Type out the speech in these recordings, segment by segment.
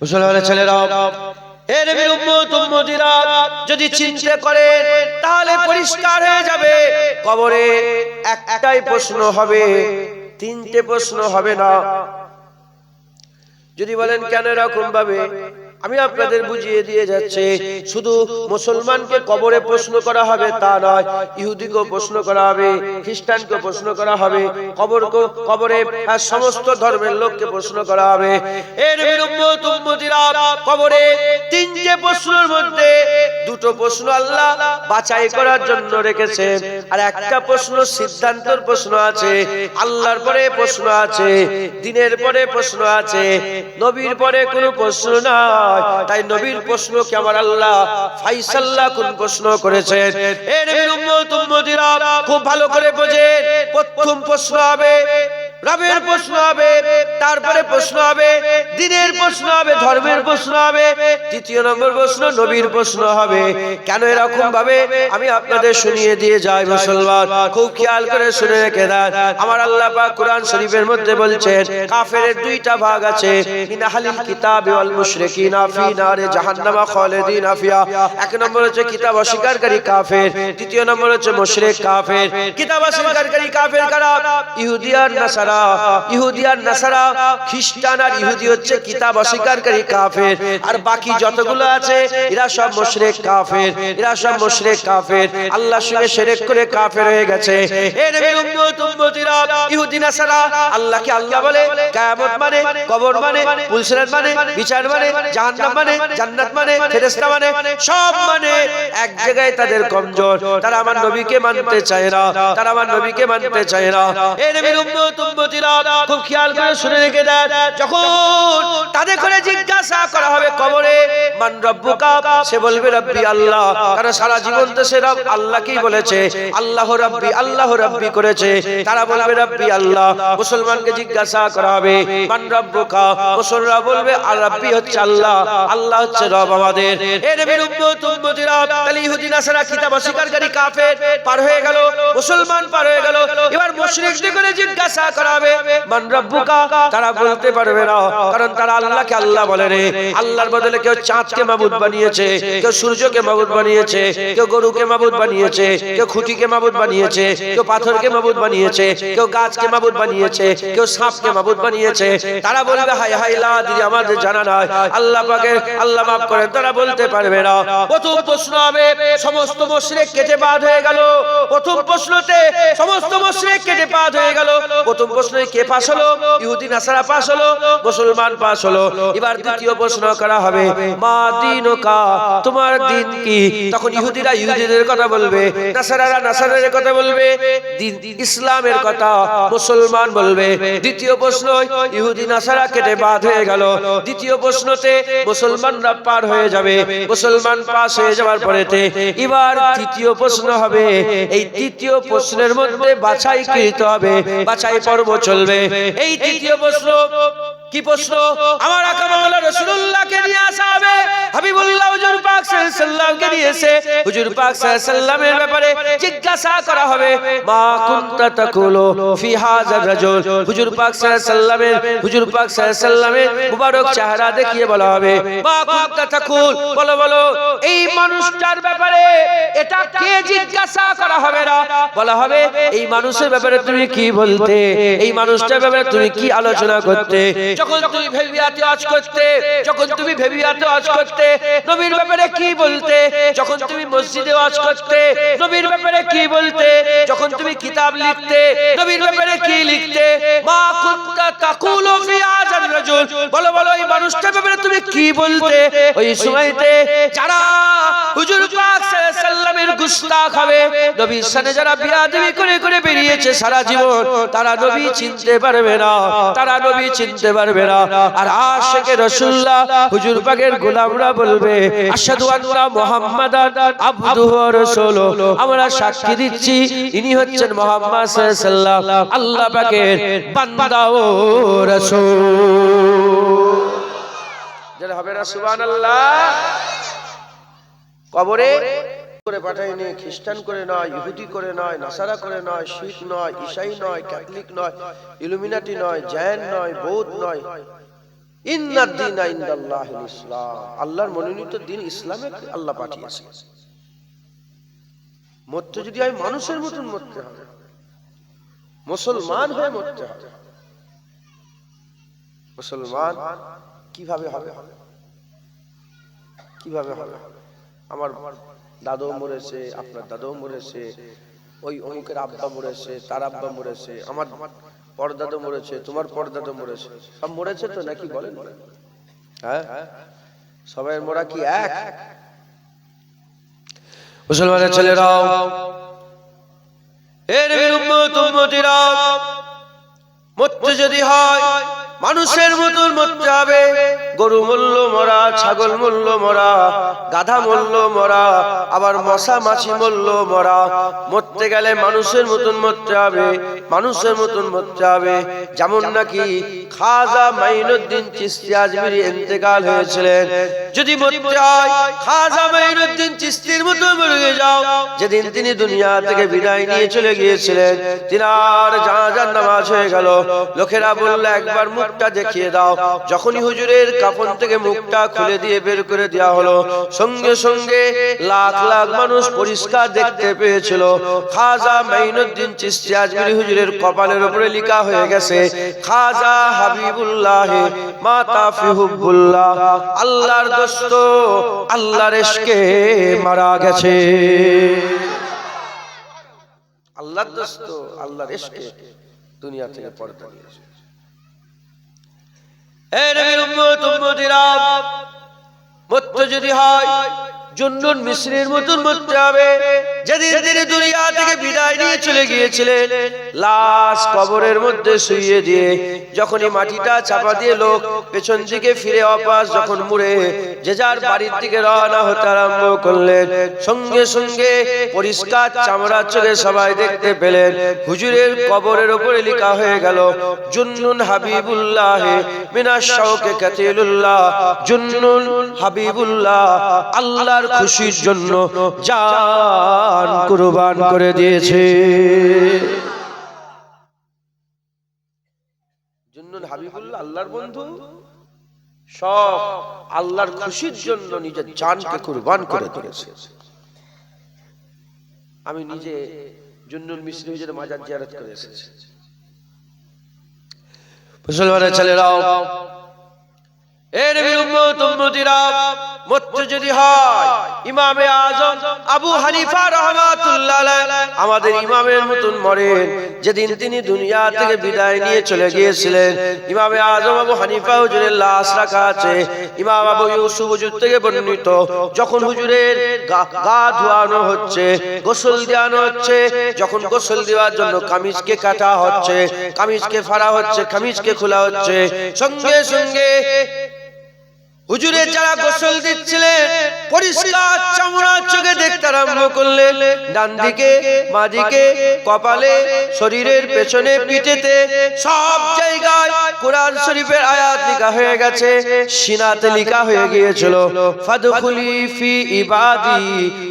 মুসলমানের ছেলেরা, এ নবীর উম্মত উম্মতিরা, যদি চিন্তা করেন তাহলে পরিষ্কার হয়ে যাবে। কবরে একটাই প্রশ্ন হবে, তিনটে প্রশ্ন হবে না। যদি বলেন কেন এরকম ভাবে, আমি আপনাদের বুঝিয়ে দিয়ে যাচ্ছি। শুধু মুসলমানকে কবরে প্রশ্ন করা হবে তা নয়, ইহুদিকেও প্রশ্ন করা হবে, খ্রিস্টানকে প্রশ্ন করা হবে, কবরে সমস্ত ধর্মের লোককে প্রশ্ন করা হবে। এর নবীর উম্মত উম্মতিরা, কবরে তিনটে প্রশ্নের মধ্যে দুটো প্রশ্ন আল্লাহ বাছাই করার জন্য রেখেছেন, আর একটা প্রশ্ন সিদ্ধান্তের প্রশ্ন আছে। আল্লাহর পরে প্রশ্ন আছে, দিনের পরে প্রশ্ন আছে, নবীর পরে কোনো প্রশ্ন নাই। তাই নবীর প্রশ্নকে আমার আল্লাহ ফায়সালা কোন প্রশ্ন করেছেন। এই নবীর উম্মত উম্মতিরা খুব ভালো করে বোঝেন। প্রথম প্রশ্ন হবে রবের প্রশ্ন হবে, তারপরে প্রশ্ন হবে দিনের প্রশ্ন হবে, ধর্মের প্রশ্ন হবে, তৃতীয় নম্বর প্রশ্ন নবীর প্রশ্ন হবে। কেন এরকম ভাবে আমি আপনাদের শুনিয়ে দিয়ে যাই মুসলমান, খুব খেয়াল করে শুনে রেখে দেন। আমার আল্লাহ পাক কোরআন শরীফের মধ্যে বলছেন কাফেরের দুইটা ভাগ আছে, মিন আহলিল কিতাবি ওয়াল মুশরিকিনা ফি নারে জাহান্নামা খালিদিনা ফিহা। এক নম্বর হচ্ছে কিতাব অস্বীকারী কাফের, দ্বিতীয় নম্বর হচ্ছে মুশরিক কাফের। কিতাব অস্বীকারী কাফের কারা? ইহুদি আর নাসারা। ইহুদি আর নাসারা, খ্রিস্টান আর ইহুদি হচ্ছে কিতাব অস্বীকারী কাফের, আর বাকি যতগুলো আছে এরা সব মুশরিক কাফের, এরা সব মুশরিক কাফের, আল্লাহর সঙ্গে শিরক করে কাফের হয়ে গেছে। এ নবীর উম্মত উম্মতিরা, ইহুদি নাসারা আল্লাহকে আল্লাহ বলে, কিয়ামত মানে, কবর মানে, পুলসিরাত মানে, বিচার মানে, জাহান্নাম মানে, জান্নাত মানে, ফেরেশতা মানে, সব মানে। এক জায়গায় তাদের কমজোর, তারা আমার নবীকে মানতে চায় না, তারা আমার নবীকে মানতে চায় না। এ নবীর উম্মত উম্মতিরা খুব খেয়াল করে শুনে রেখে দেন। যখন তাদের করে জিজ্ঞাসা করা হবে কবরে মান রব্বুকা, সে বলবে রব্বি আল্লাহ। কারণ সারা জীবন তো সে রব আল্লাহকেই বলেছে, আল্লাহ রাব্বি আল্লাহ রাব্বি করেছে, তারা বলবে রব্বি আল্লাহ। মুসলমানকে জিজ্ঞাসা করা হবে মান রব্বুকা, মুসলমান বলবে আর রব্বি হচ্ছে আল্লাহ, আল্লাহ হচ্ছে রব আমাদের। এ নবীর উম্মত উম্মতিরা, তাহলে ইহুদি নাসারা কিতাব অস্বীকারী কাফের পার হয়ে গেল, মুসলমান পার হয়ে গেল। এবার মুশরিকদের করে জিজ্ঞাসা করা হবে মান রব্বুকা, তারা বলতে পারবে না, কারণ তারা আল্লাহকে আল্লাহ বলে রে। আল্লাহর বদলে কেউ চাঁদকে মাবুদ বানিয়েছে, কেউ সূর্যকে মাবুদ বানিয়েছে, কেউ গরুকে মাবুদ বানিয়েছে, কেউ খুঁটিকে মাবুদ বানিয়েছে, কেউ পাথরকে মাবুদ বানিয়েছে, কেউ গাছকে মাবুদ বানিয়েছে, কেউ সাপকে মাবুদ বানিয়েছে। তারা বলবে হায় হায় লা দিদি আমাদের জানা নাই, আল্লাহ পাকের আল্লাহ মাফ করেন, তারা বলতে পারবে না। প্রথম প্রশ্ন হবে সমস্ত মুশরিক কেটে বাদ হয়ে গেল। প্রথম প্রশ্নতে সমস্ত মুশরিক কেটে বাদ হয়ে গেল। প্রথম প্রশ্নে কে পাস হলো? ইহুদি নাসারা পাস হলো, মুসলমান পাস হলো। এবার দ্বিতীয় প্রশ্ন করা হবে মা দীনুকা, তোমার দিন কি? তখন ইহুদিরা ইহুদিদের কথা বলবে, নাসারারা নাসারাদের কথা বলবে, দিন ইসলামের কথা মুসলমান বলবে। দ্বিতীয় প্রশ্ন ইহুদি নাসারা কেটে বাদ হয়ে গেল। দ্বিতীয় প্রশ্নতে মুসলমানরা পার হয়ে যাবে, মুসলমান পাস হয়ে যাওয়ার পরেতে এবার তৃতীয় প্রশ্ন হবে। এই তৃতীয় প্রশ্নের মধ্যে বাছাই কৃত হবে, বাছাই পর্ব চলবে। এই তৃতীয় প্রশ্ন কি প্রশ্ন? আমার আকা মাওলানা রাসূলুল্লাহকে নিয়ে আসা হবে, হাবিবুল্লাহ হুজুর পাক সাল্লাল্লাহু আলাইহি ওয়াসাল্লামকে নিয়ে এসে হুজুর পাক সাল্লাল্লাহু আলাইহি ওয়াসাল্লামের ব্যাপারে জিজ্ঞাসা করা হবে মা কুনতা তাকুলু ফি হাযার রাজুল। হুজুর পাক সাল্লাল্লাহু আলাইহি ওয়াসাল্লামের হুজুর পাক সাল্লাল্লাহু আলাইহি ওয়াসাল্লামের মুবারক চেহারা দেখিয়ে বলা হবে মা কুনতা তাকুল, বলো বলো এই মানুষটার ব্যাপারে এটা কে জিজ্ঞাসা করা হবে না, বলা হবে এই মানুষের ব্যাপারে তুমি কি বলতে, এই মানুষটার ব্যাপারে তুমি কি আলোচনা করতে। যখন তুমি ভেবিয়াতে আজ করতে, যখন তুমি ভেবিয়াতে আজ করতে নবীর ব্যাপারে কি বলতে, যখন তুমি মসজিদে ওয়াজ করতে নবীর ব্যাপারে কি বলতে, যখন তুমি কিতাব লিখতে নবীর ব্যাপারে কি লিখতে। মা কুনতা তাকুলু ফি হাযার রাজুল, বলো বলো এই মানুষটার ব্যাপারে তুমি কি বলতে। ওই সময়তে যারা হুজুর পাক সাল্লাল্লাহু আলাইহি ওয়াসাল্লামের গুস্তাখ হবে, নবীর সাথে যারা বিয়াদবি করে করে বেরিয়েছে সারা জীবন, তারা নবী চিনতে পারবে না, তারা নবী চিনতে পারবে না। আর আশিকে রাসূলুল্লাহ হুজুর পাকের গোলামরা বলবে আশহাদু আন্না মুহাম্মাদান আবদুহু ওয়া রাসূলুহু, আমরা সাক্ষী দিচ্ছি ইনি হচ্ছেন মুহাম্মদ সাল্লাল্লাহু আলাইহি ওয়াসাল্লাম আল্লাহ পাকের বান্দা ও রাসূল। যারা হবে না সুবহানাল্লাহ। কবরে করে পাঠায়নি, খ্রিস্টান করে নয়, ইহুদি করে নয়, নাসারা করে নয়, শিখ নয়, ঈসাই নয়, ক্যাথলিক নয়, ইলুমিনাটি নয়, জৈন নয়, বৌদ্ধ নয়, ইন্নাদ দীনা ইনদাল্লাহিল ইসলাম, আল্লাহর মনোনীত দিন ইসলামে আল্লাহ পাঠিয়েছে। মরতে যদি হয় মানুষের মতন মরতে হবে, মুসলমান হয়ে মরতে হবে। মুসলমান কিভাবে হবে? কিভাবে হবে? আমার দাদু মরেছে, আপনার দাদু মরেছে, ওই অমুকের আব্বা মরেছে, তার আব্বা মরেছে, আমার পরদাদু মরেছে, তোমার পরদাদু মরেছে, সব মরেছে তো নাকি বলেন? হ্যাঁ, সবাই মরা কি এক? মুসলমানের ছেলেরাও, এ নবীর উম্মত উম্মতিরাও, মরতে যদি হয় মানুষের মতন মরতে হবে। গরু মূল্য মরা, ছাগল মূল্য মরা, গাধা মূল্য মরা, আবার মশা মাছি মূল্য মরা। মরতে গেলে মানুষের মতন মরতে হবে, মানুষের মতন মরতে হবে। যেমন নাকি খাজা মাইনুদ্দিন চিশতি আজমিরি ইন্তেকাল হয়েছিলেন। যদি মরতে হয় খাজা মাইনুদ্দিন চিশতির মতো মরে যাও। যেদিন তিনি দুনিয়া থেকে বিদায় নিয়ে চলে গিয়েছিলেন, তিনার জানাজার নামাজ হয়ে গেল। লোকেরা বলল, একবার মুখটা দেখিয়ে দাও। যখনই হুজুরের কাফন থেকে মুখটা খুলে দিয়ে বের করে দেওয়া হলো, সঙ্গে সঙ্গে লাখ লাখ মানুষ পরিষ্কার দেখতে পেয়েছিল। খাজা মাইনুদ্দিন চিশতি আজমিরি হুজুরের কপালের উপরে লেখা হয়ে গেছে, খাজা হাবিবুল্লাহ মাতা ফি হুব্বুল্লাহ, আল্লাহর দোস্ত, আল্লাহর ইশকে মারা গেছে। আল্লাহর দোস্ত, আল্লাহর ইশকে দুনিয়া থেকে পর্দা নিয়েছে। হে নবীর উম্মত উম্মতিরা, মরতে যদি হয় জুন্নুন মিসরির মতন মরতে হবে। যেদিন তিনি দুনিয়া থেকে বিদায় নিয়ে চলে গিয়েছিলেন, লাশ কবরের মধ্যে শুইয়ে দিয়ে যখনই মাটিটা চাপা দিয়ে লোক পেছন দিকে ফিরে অপাস যখন মুড়ে যে যার বাড়ির দিকে রওনা হতে আরম্ভ করলেন, সঙ্গে সঙ্গে পরিষ্কার চামড়ার চোখে সবাই দেখতে পেলেন হুজুরের কবরের উপরে লেখা হয়ে গেল, জুন্নুন হাবিবুল্লাহ মিনাশ শাওকে কাতিলুল্লাহ, জুন্নুন হাবিবুল্লাহ, আল্লাহর খুশির জন্য জান কুরবান করে দিয়েছে। জুন্নুন হাবিবুল্লাহ, আল্লাহর বন্ধু, সব আল্লাহর খুশির জন্য নিজের জানকে কুরবান করে দিয়েছে। আমি নিজে জুন্নুন মিসরি হুজুরের মাজার জিয়ারত করে এসেছি। মুসলমানের ছেলেরাও, এ নবীর উম্মত উম্মতিরা, মরতে যদি হয় ইমামে আজম আবু হানিফা রাহমাতুল্লাহ আলাইহি, আমাদের ইমামের মতন মরেন। যেদিন তিনি দুনিয়া থেকে বিদায় নিয়ে চলে গিয়েছিলেন, ইমামে আজম আবু হানিফা হুজুরের লাশ রাখা আছে। ইমাম আবু ইউসুফ হুজুর থেকে বর্ণিত, যখন হুজুরের গা ধোয়ানো হচ্ছে, গোসল দেওয়ানো হচ্ছে, যখন গোসল দেওয়ার জন্য কামিজকে কাটা হচ্ছে, কামিজকে ফাড়া হচ্ছে, কামিজকে খোলা হচ্ছে, সঙ্গে সঙ্গে হুজুরে যারা গোসল দিচ্ছিলেন পরিষ্কার চামড়া চোখে দেখতে আরম্ভ করলেন। ডান দিকে, বাঁ দিকে, কপালে, শরীরের পেছনে, পিঠেতে, সব জায়গায় কোরআন শরীফের আয়াত লেখা হয়ে গেছে, সিনাতে লেখা হয়ে গিয়েছিল, ফাদখুলি ফি ইবাদি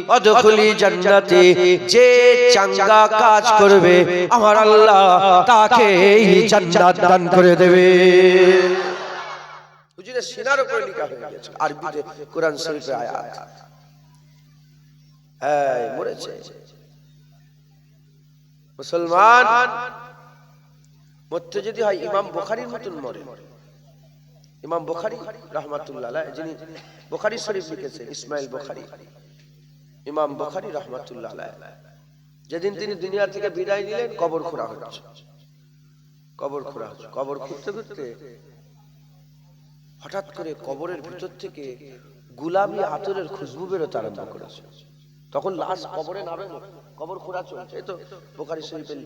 ওয়াদখুলি জান্নাতি, যে চাঙ্গা কাজ করবে আমার আল্লাহ তাকে জান্নাত দান করে দেবে। হুজুরের সিনার উপরে লেখা হয়ে গেছে আরবিতে কোরআন শরীফের আয়াত। এই মরেছে মুসলমান। মরতে যদি হয় ইমাম বুখারীর মতন মরে। ইমাম বুখারী রাহমাতুল্লাহ আলাইহি, যিনি বুখারী শরীফ লিখেছেন, ইসমাইল বুখারী, ইমাম বুখারী রাহমাতুল্লাহ আলাইহি, যেদিন তিনি দুনিয়া থেকে বিদায় নিলেন, কবর খোঁড়া হচ্ছে, কবর খোঁড়া হচ্ছে। কবর খুঁড়তে খুঁড়তে হঠাৎ করে কবরের ভিতর থেকে গোলাপি আতরের খুশবু বেরোতে আরম্ভ করেছে। তখন লাশ কবরে নামে, কবর খোঁড়া চলছে। এই তো বুখারী শরীফের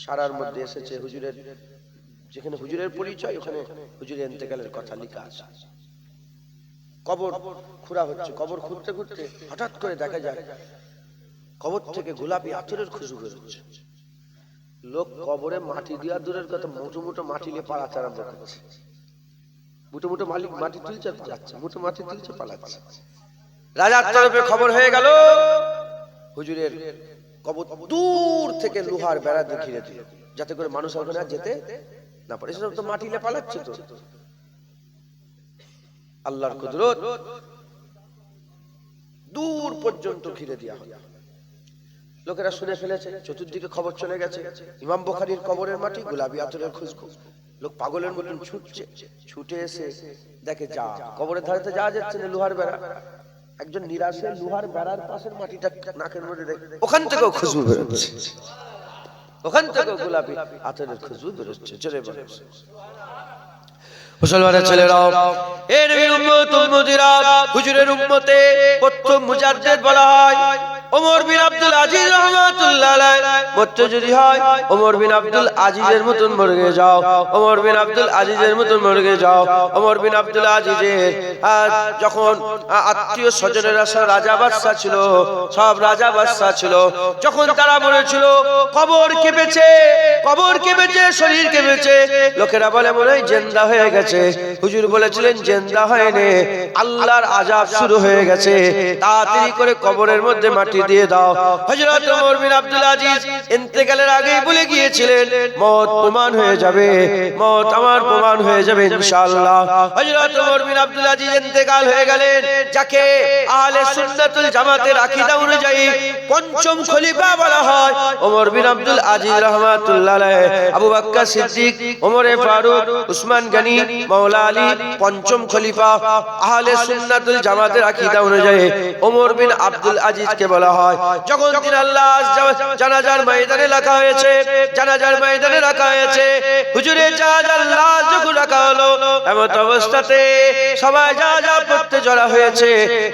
সারার মধ্যে এসেছে, হুজুরের যেখানে হুজুরের পরিচয়, ওখানে হুজুরের ইন্তেকালের কথা লেখা আছে। কবর খোঁড়া হচ্ছে, কবর খুঁড়তে খুঁড়তে হঠাৎ করে দেখা যায় কবর থেকে গোলাপি আতরের খুশবু বেরোচ্ছে। লোক কবরে মাটি দেওয়া দূরের কথা, মুঠো মুঠো মাটি নিয়ে পালাতে আরম্ভ করছে। মুঠো মুঠো মালিক মাটি তুলছে, পালাচ্ছে, মুঠো মাটি তুলছে, পালাচ্ছে। রাজার তরফে খবর হয়ে গেল, হুজুরের কবর দূর থেকে লোহার বেড়া দিয়ে ঘিরে দিল, যাতে করে মানুষ ওখানে যেতে না পারে। এসব তো মাটি নিয়ে পালাচ্ছে। তো আল্লাহর কুদরত, দূর পর্যন্ত ঘিরে দেওয়া হয়। লোকেরা শুনে ফেলেছে, চতুর্দিকে খবর চলে গেছে ইমাম বুখারীর কবরের মাটি গোলাপি আতরের খুশবু। লোক পাগলের মতন ছুটছে, ছুটে এসে দেখে যা কবরের ধারেতে যাওয়া যাচ্ছে না, লোহার বেড়া। একজন নিরাশে লোহার বেড়ার পাশের মাটিটা নাকের মধ্যে দেখে, ওখান থেকেও খুশবু বেরোচ্ছে, ওখান থেকেও গোলাপি আতরের খুশবু বেরোচ্ছে। চলে বলে মুসলমানের ছেলেরাও, এই নবীর উম্মত উম্মতিরা, হুজুরের উম্মতে প্রথম মুজাদ্দিদ বলা হয় ওমর বিন আব্দুল আজিজ রাহমাতুল্লাহ আলাইহি। মরতে যদি হয় ওমর বিন আব্দুল আজিজের মতন মরে যাও, ওমর বিন আব্দুল আজিজের মতন মরে যাও। ওমর বিন আব্দুল আজিজের যখন আত্মীয় স্বজনেরা সব রাজা বাদশা ছিল, সব রাজা বাদশা ছিল, যখন তারা মরেছিল কবর কেঁপেছে, কবর কেঁপেছে, শরীর কেঁপেছে। লোকেরা বলে মনে হয় জিন্দা হয়ে গেছে। হুজুর বলেছিলেন জিন্দা হয়নি, আল্লাহর আযাব শুরু হয়ে গেছে, তাড়াতাড়ি করে কবরের মধ্যে মাটি দিয়ে দাও। হযরত ওমর বিন আব্দুল আজিজ ইন্তেকালের আগেই বলে গিয়েছিলেন মওত প্রমাণ হয়ে যাবে, মওত আমার প্রমাণ হয়ে যাবে ইনশাআল্লাহ। হযরত ওমর বিন আব্দুল আজিজ ইন্তেকাল হয়ে গেলেন, যাকে আহলে সুন্নাতুল জামাতের আকীদা অনুযায়ী পঞ্চম খলিফা বলা হয়। ওমর বিন আব্দুল আজিজ রাহমাতুল্লাহ আলাইহি, আবু বকর সিদ্দিক, ওমরে ফারুক, উসমান গনি, মাওলা আলী পঞ্চম খলিফা। আহলে সুন্নাতুল জামাতের আকীদা অনুযায়ী ওমর বিন আব্দুল আজিজকে বলা হয়। যখন দিন আল্লাহ জানাজার ময়দানে রাখা হয়েছে, জানাজার ময়দানে রাখা হয়েছে, হুজুরের জানাজার লাশ যখন রাখা হলো, এমন অবস্থাতে সবাই যা পড়তে জড়া হয়েছে,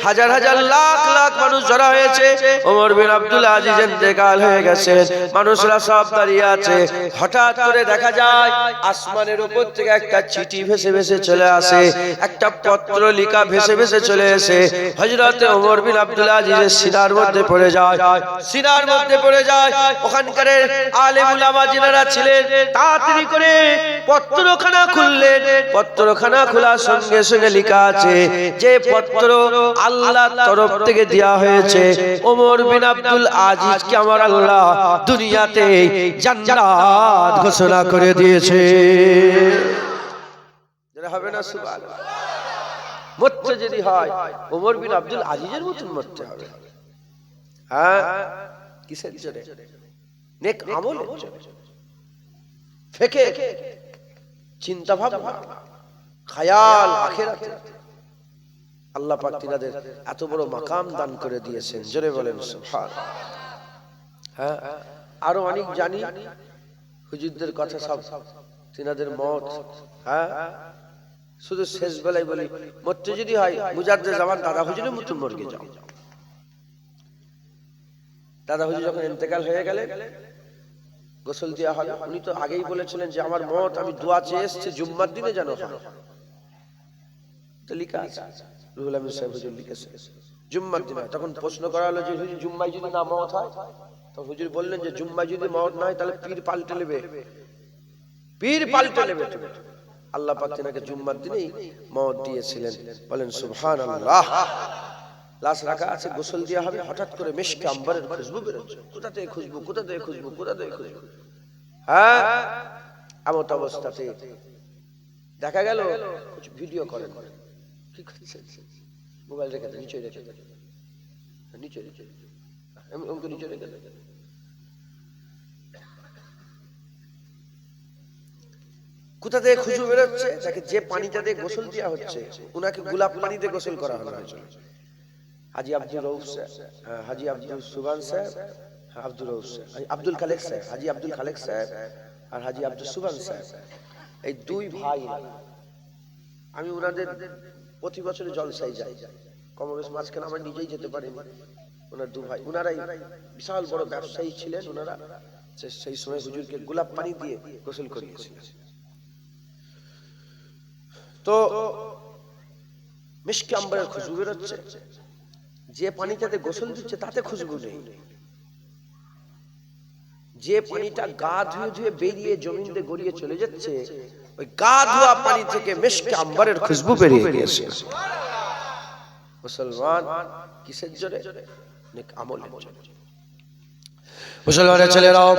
হাজার হাজার লাখ লাখ মানুষ জড়া হয়েছে। ওমর বিন আব্দুল আজিজ ইন্তেকাল হয়ে গেছে, মানুষরা সব দাঁড়িয়ে আছে। হঠাৎ করে দেখা যায় আসমানের উপর থেকে একটা চিঠি ভেসে ভেসে চলে আসে, একটা পত্র লিখা ভেসে ভেসে চলে এসে হযরত ওমর বিন আব্দুল আজিজের সিনার মধ্যে পড়ে যায়, সিনার মধ্যে পড়ে যায়। ওখানকার আলেম উলামা যারা ছিলেন তাড়াতাড়ি করে পত্রখানা খুললেন। পত্রখানা খোলার সঙ্গে সঙ্গে লেখা আছে যে পত্র আল্লাহর তরফ থেকে দেয়া হয়েছে, ওমর বিন আব্দুল আজিজকে আমার আল্লাহ দুনিয়াতে জান্নাত ঘোষণা করে দিয়েছে। যারা হবে না সুবহানাল্লাহ। মরতে যদি হয় ওমর বিন আব্দুল আজিজের মতন মরতে হবে। হ্যাঁ, কিসের জন্য? নেক আমলের জন্য। ফিকির, চিন্তা ভাবনা, খেয়াল, আখিরাতে আল্লাহ পাক তিনাদের এত বড় মাকাম দান করে দিয়েছেন। জোরে বলেন সুবহানাল্লাহ। হ্যাঁ, আরো অনেক জানি হুজুরদের কথা, সব তিনাদের মত। হ্যাঁ, শুধু শেষ বেলায় বলি মরতে যদি হয় মুজাদ্দিদ জামান দাদা হুজুরের মতন মরগে যাও। দাদা হুজুর যখন ইন্তেকাল হয়ে গেলেন, গোসল দেওয়া হলো। উনি তো আগেই বলেছিলেন যে আমার মত আমি দোয়া চেয়ে এসেছি জুম্মার দিনে যেন হয়। তো লিখা আছে, রুহুল আমিন সাহেব হুজুর লিখেছে জুম্মার দিনে। তখন প্রশ্ন করা হলো যে হুজুর জুম্মায় যদি না মত হয়? তো হুজুর বললেন যে জুম্মায় যদি মত না হয় তাহলে পীর পাল্টে নেবে, পীর পাল্টে নেবে। আল্লাহ পাক তিনাকে জুম্মার দিনেই মত দিয়েছিলেন। বলেন সুবহানাল্লাহ। লাশ রাখা আছে, গোসল দেওয়া হবে। হঠাৎ করে মিশকে আম্বরের খুশবু বেরোচ্ছে। কোথা থেকে খুশবু, কোথা থেকে খুশবু, কোথা থেকে খুশবু। হ্যাঁ, এমন অবস্থাতে দেখা গেল ভিডিও করেন। কি করছেন? মোবাইল রেখে দেন, নিচে রেখে দেন, নিচে নিচে অঙ্ক নিচে রেখে দেন। কোথা থেকে খুশবু বেরোচ্ছে? যাকে যে পানিটা দিয়ে গোসল দেওয়া হচ্ছে উনাকে গোলাপ পানিতে গোসল করা হলো। হাজি আব্দুল রউফ সাহেব, হাজি আব্দুল সুবান সাহেব, আব্দুল রউফ সাহেব, আব্দুল খালেক সাহেব, হাজি আব্দুল খালেক সাহেব আর হাজি আব্দুল সুবান সাহেব, এই দুই ভাই। আমি ওনাদের প্রতি বছরে জলসায় যাই, কমবেশ মাঝখানে আমার নিজেই যেতে পারি। ওনার দু ভাই, ওনারাই বিশাল বড় ব্যবসায়ী ছিলেন। ওনারা সেই সময় হুজুরকে গোলাপ পানি দিয়ে গোসল করিয়েছিলেন। তো মিশকে আম্বরের খুশবু বেরোচ্ছে। যে পানিটাতে গোসল দিচ্ছে তাতে খুশবু নেই। যে পানিটা গা ধুয়ে ধুয়ে বেরিয়ে জমিন দিয়ে গড়িয়ে চলে যাচ্ছে, ওই গা ধোয়া পানি থেকে মিশকে আম্বরের খুশবু বেরিয়ে গিয়েছে। মুসলমান কিসের জন্য? নেক আমলের জন্য। মুসলমানের ছেলেরাও,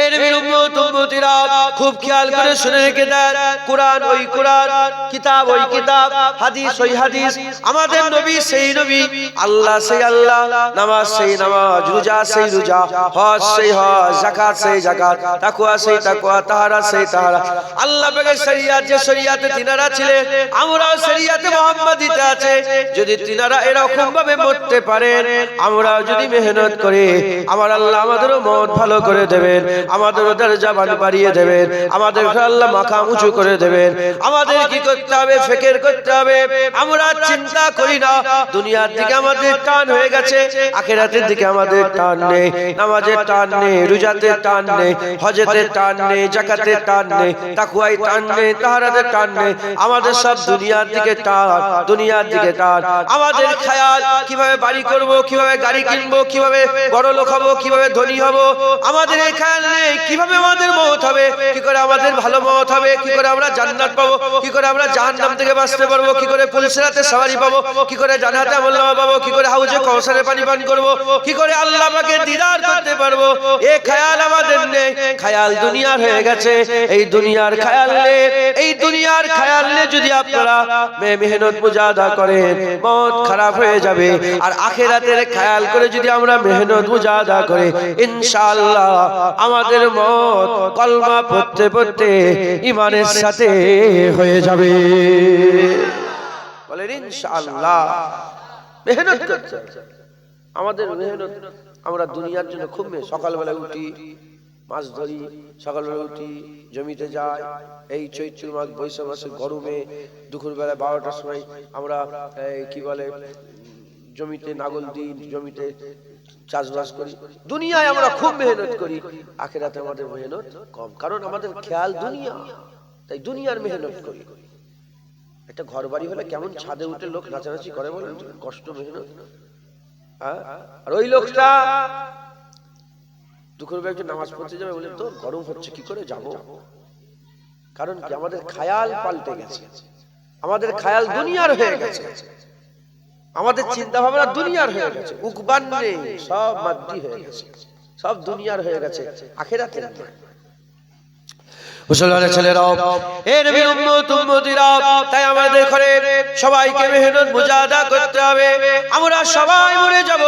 এই নবীর উম্মত উম্মতিরা খুব খেয়াল করে শুনে রেখে দেন। কোরআন ওই কোরআন, কিতাব ওই কিতাব, হাদিস ওই হাদিস। আমাদের নবী সেই নবী, আল্লাহ সেই আল্লাহ, নামাজ সেই নামাজ, রোজা সেই রোজা, হজ সেই হজ, যাকাত সেই যাকাত, তাকওয়া সেই তাকওয়া, তাহারা সেই তাহারা। আল্লাহ পাকের শরিয়ত যে শরিয়তে তিনারা ছিলেন, আমরাও শরিয়তে মুহাম্মাদিতে আছে। যদি তিনারা এরকম ভাবে মরতে পারেন, আমরাও যদি মেহনত করি, আমার আল্লাহ আমাদেরও মত ভালো করে দেবেন, আমাদেরও দরজা বাড়িয়ে দেবেন, আমাদের আল্লাহ মাকাম উঁচু করে দেবেন। আমাদের কি করতে হবে? ফিকির করতে হবে। আমরা চিন্তা করি না, দুনিয়ার দিকে আমাদের টান হয়ে গেছে, আখিরাতের দিকে আমাদের টান নেই। নামাজের টান নেই, রোজাতে টান নেই, হজেতে টান নেই, যাকাতের টান নেই, তাকওয়ায় টান নেই, তাহারাতে টান নেই। আমাদের সব দুনিয়ার দিকে টান, দুনিয়ার দিকে টান। আমাদের খেয়াল কিভাবে বাড়ি করব, কিভাবে গাড়ি কিনবো, কিভাবে বড় লোক হব, কিভাবে ধনী হব। আমাদের এই খেয়াল নেই কিভাবে আমাদের মওত হবে, কি করে আমাদের ভালো মওত হবে, কি করে আমরা জান্নাত পাবো, কি করে আমরা জাহান্নাম থেকে বাঁচতে পারবো, কি করে পুলসিরাতে সওয়ারি পাবো, কি করে জান্নাতে আমলনামা পাবো, কি করে হাউজে কাউসারে পানি পান করব, কি করে আল্লাহ পাকের দিদার করতে পারবো। এই খেয়াল আমাদের নেই। খেয়াল দুনিয়ার হয়ে গেছে। এই দুনিয়ার খেয়াল নেই। এই দুনিয়ার খেয়াল নেই যদি আপনারা মেহনত মুজাহাদা করেন, মওত খারাপ হয়ে যাবে। আর আখিরাতের খেয়াল করে যদি আমরা মেহনত মুজাহাদা করি, ইনশাআল্লাহ আমাদের মওত কলমা পড়তে পড়তে ঈমানের সাথে হয়ে যাবে। বলেন ইনশাআল্লাহ। মেহনত করতে আমাদের মেহনত। আমরা দুনিয়ার জন্য খুব সকালবেলা উঠি, মাছ ধরি, সকালবেলা উঠি, জমিতে যাই। এই চৈত্র মাস বৈশাখ মাসে গরমে দুপুরবেলা 12টার সময় আমরা কি বলে জমিতে নাগল দিই, জমিতে চাষবাস করি। দুনিয়ায় আমরা খুব মেহনত করি, আখিরাতে আমাদের মেহনত কম, কারণ আমাদের খেয়াল দুনিয়া। তাই দুনিয়ার মেহনত করি। একটা ঘর বাড়ি হলে কেমন ছাদে উঠে লোক নাচানাচি করে বলেন, কষ্ট মেহনত। আর ওই লোকটা দুপুরবেলা একটু নামাজ পড়তে যাবে, বলে তো গরম হচ্ছে, কি করে যাব? কারণ কি? আমাদের খেয়াল পাল্টে গেছে, আমাদের খেয়াল দুনিয়ার হয়ে গেছে, আমাদের চিন্তা ভাবনা দুনিয়ার হয়ে গেছে। উকবান নেই, সব মাদ্দি হয়ে গেছে, সব দুনিয়ার হয়ে গেছে, আখিরাতের না। মুসলমানের ছেলেরাও, এই নবীর উম্মত উম্মতিরা, তাই আমাদের ঘরে সবাইকে মেহনত মুজাহাদা করতে হবে। আমরা সবাই মরে যাব,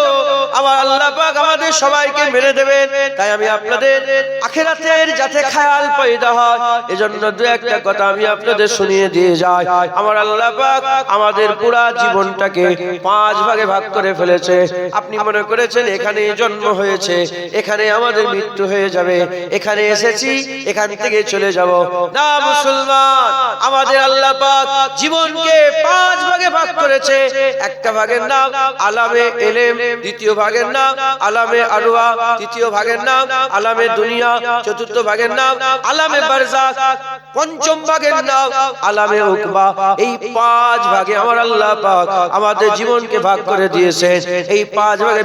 আমার আল্লাহ পাক আমাদের সবাইকে মেরে দেবেন। তাই আমি আপনাদের আখিরাতের যাতে খেয়াল পয়দা হয়, এজন্য দু একটা কথা আমি আপনাদের শুনিয়ে দিয়ে যাই। আমার আল্লাহ পাক আমাদের পুরা জীবনটাকে 5 ভাগে ভাগ করে ফেলেছে। আপনি মনে করেছেন এখানে জন্ম হয়েছে, এখানে আমাদের মৃত্যু হয়ে যাবে, এখানে এসেছি, এখান থেকে চলে যাব না। মুসলমান, আমাদের আল্লাহ পাক জীবনকে 5 ভাগে ভাগ করেছে। একটা ভাগের নাম আলামে ইলম, দ্বিতীয় ভাগের নাম আলামে আরওয়া, তৃতীয় ভাগের নাম আলামে দুনিয়া, চতুর্থ ভাগের নাম আলামে বারজাখ, পঞ্চম ভাগের নাম আলামে উকবা। এই 5 ভাগে আমার আল্লাহ পাক আমাদের জীবনকে ভাগ করে দিয়েছেন। এই 5 ভাগে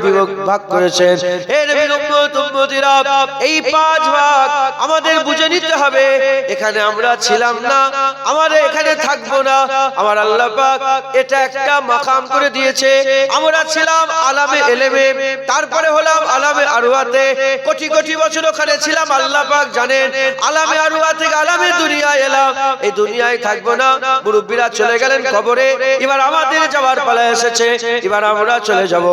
ভাগ করেছেন। হে নবীর উম্মত উম্মতিরা, এই 5 ভাগ আমাদের বুঝে নিতে হবে। এখানে আমরা ছিলাম না, আমাদের এখানে থাকবো না। আমার আল্লাহ পাক এটা একটা মাকাম করে দিয়েছে। আমরা ছিলাম আলামে ইলমে, তারপরে হলাম আলামে আরওয়াতে, কোটি কোটি বছর ওখানে ছিলাম, আল্লাহ পাক জানেন। আলামে আরওয়া থেকে আলামে দুনিয়ায় এলাম, এই দুনিয়ায় থাকবো না। মুরব্বিরা চলে গেলেন কবরে, এবার আমাদের যাওয়ার পালা এসেছে, এবার আমরা চলে যাব।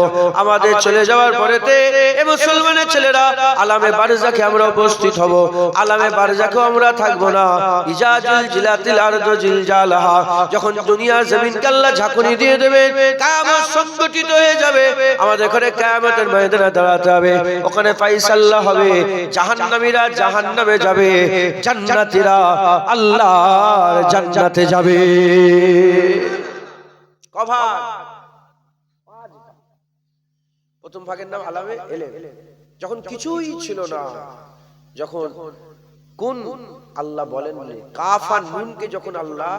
আমাদের চলে যাওয়ার পরেতে এ মুসলমানের ছেলেরা আলামে বারজাখে আমরা উপস্থিত হব। আলামে বারজাখে আমরা থাকবো না। ইজাজুল জিলাতিল আরদু জিলজালাহা, যখন দুনিয়ার জমিনকে আল্লাহ ঝাঁকুনি দিয়ে দেবে, কিয়ামত সংগঠিত হয়ে যাবে, আমাদের ঘরে কিয়ামতের ময়দানে দাঁড়াতে হবে। ওখানে ফায়সালা হবে, জাহান্নামীরা জাহান্নামে যাবে, জান্নাতীরা আল্লাহর জান্নাতে যাবে। কভা প্রথম ভাগের নাম আলামে ইলম। যখন কিছুই ছিল না, যখন কোন আল্লাহ বলেননি, কাফ আর নুনকে যখন আল্লাহ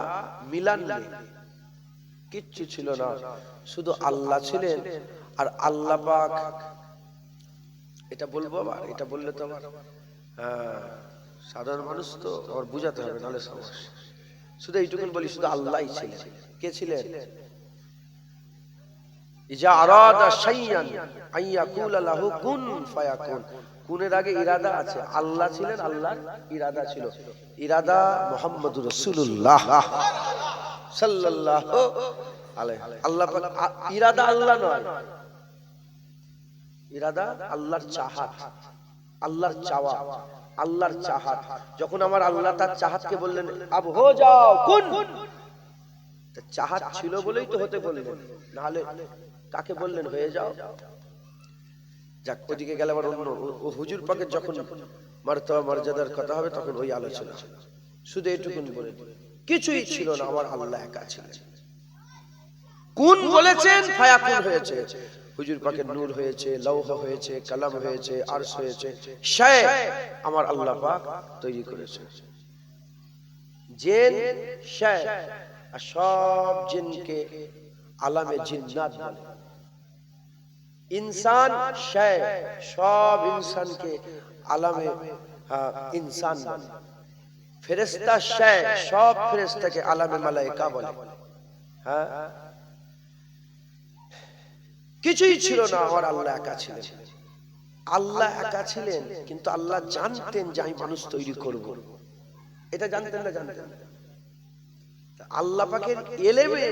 মিলাননি, কিচ্ছু ছিল না, শুধু আল্লাহ ছিলেন। আর আল্লাহ পাক, এটা বলবো আবার, এটা বললে তো আবার সাধারণ মানুষ তো আবার বুঝাতে হবে, নাহলে সমস্যা। শুধু এইটুকুন বলি, শুধু আল্লাহই ছিলেন। কে ছিলেন? ইজা আরাদা শাইয়ান আইয়াকুলা লাহু কুন ফায়াকুন। কুনের আগে ইরাদা আছে, আল্লাহ ছিলেন, আল্লাহর ইরাদা ছিল। ইরাদা মুহাম্মদুর রাসূলুল্লাহ সাল্লাল্লাহু আলাইহি। আল্লাহ পাক ইরাদা আল্লাহ নয়, ইরাদা আল্লাহর চাহাত, আল্লাহর চাওয়া, আল্লাহর চাহাত। যখন আমার আল্লাহ তার চাহাতকে বললেন আব হো যাও কুন, চাহাত ছিল বলেই তো হতে বললেন, নাহলে কাকে বললেন হয়ে যাও। যাক, ওদিকে গেলে আবার অন্য হুজুর পাকের যখন মারতবা মর্যাদার কথা হবে তখন ওই আলোচনা। শুধু এটুকুন বলে, কিছুই ছিল না, আমার আল্লাহ একা ছিলেন। কুন বলেছেন, ফায়াকুন হয়েছে। হুজুর পাকের নূর হয়েছে, লৌহ হয়েছে, কালাম হয়েছে, আরশ হয়েছে, শায় আমার আল্লাহ পাক তৈরি করেছে। জিন শায়, আর সব জিনকে আলামে জিন্নাত বলে। ইনসান শায়, সব ইনসানকে আলামে ইনসান বলে। ফেরেশতা শায়, সব ফেরেশতাকে আলামে মালায়েকা বলে। হ্যাঁ, কিছুই ছিল না, আমার আল্লাহ একা ছিলেন। আল্লাহ একা ছিলেন, কিন্তু আল্লাহ জানতেন যে আমি মানুষ তৈরি করব। এটা জানতেন না? জানতেন। আল্লাহ পাকের ইলমে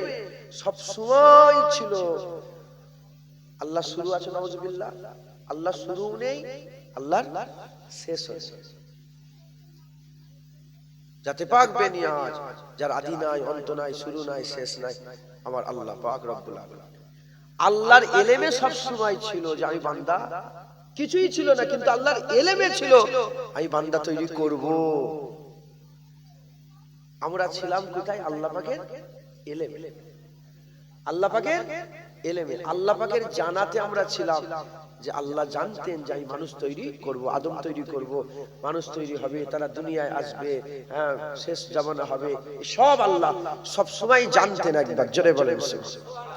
সব সময় ছিল। আল্লাহ শুরু আছে, নাউজুবিল্লাহ, আল্লাহ শুরু নেই, আল্লাহর শেষ হয়েছে। যাতে পাক বেনিয়াজ, যার আদি নাই, অন্ত নাই, শুরু নাই, শেষ নাই, আমার আল্লাহ পাক রব্বুল আলামিন। আল্লাহর ইলমে সব সময় ছিল যে আমি বান্দা, কিছুই ছিল না, কিন্তু আল্লাহর ইলমে ছিল আমি বান্দা তৈরি করব। আমরা ছিলাম কোথায়? আল্লাহ পাকের ইলমে, আল্লাহ পাকের ইলমে, আল্লাহ পাকের জানাতে আমরা ছিলাম। যে আল্লাহ জানতেন যে আমি মানুষ তৈরি করব, আদম তৈরি করব, মানুষ তৈরি হবে, তারা দুনিয়ায় আসবে, হ্যাঁ, শেষ জামানা হবে, সব আল্লাহ সব সময় জানতেন। একবার জোরে বলেন সুবহানাল্লাহ।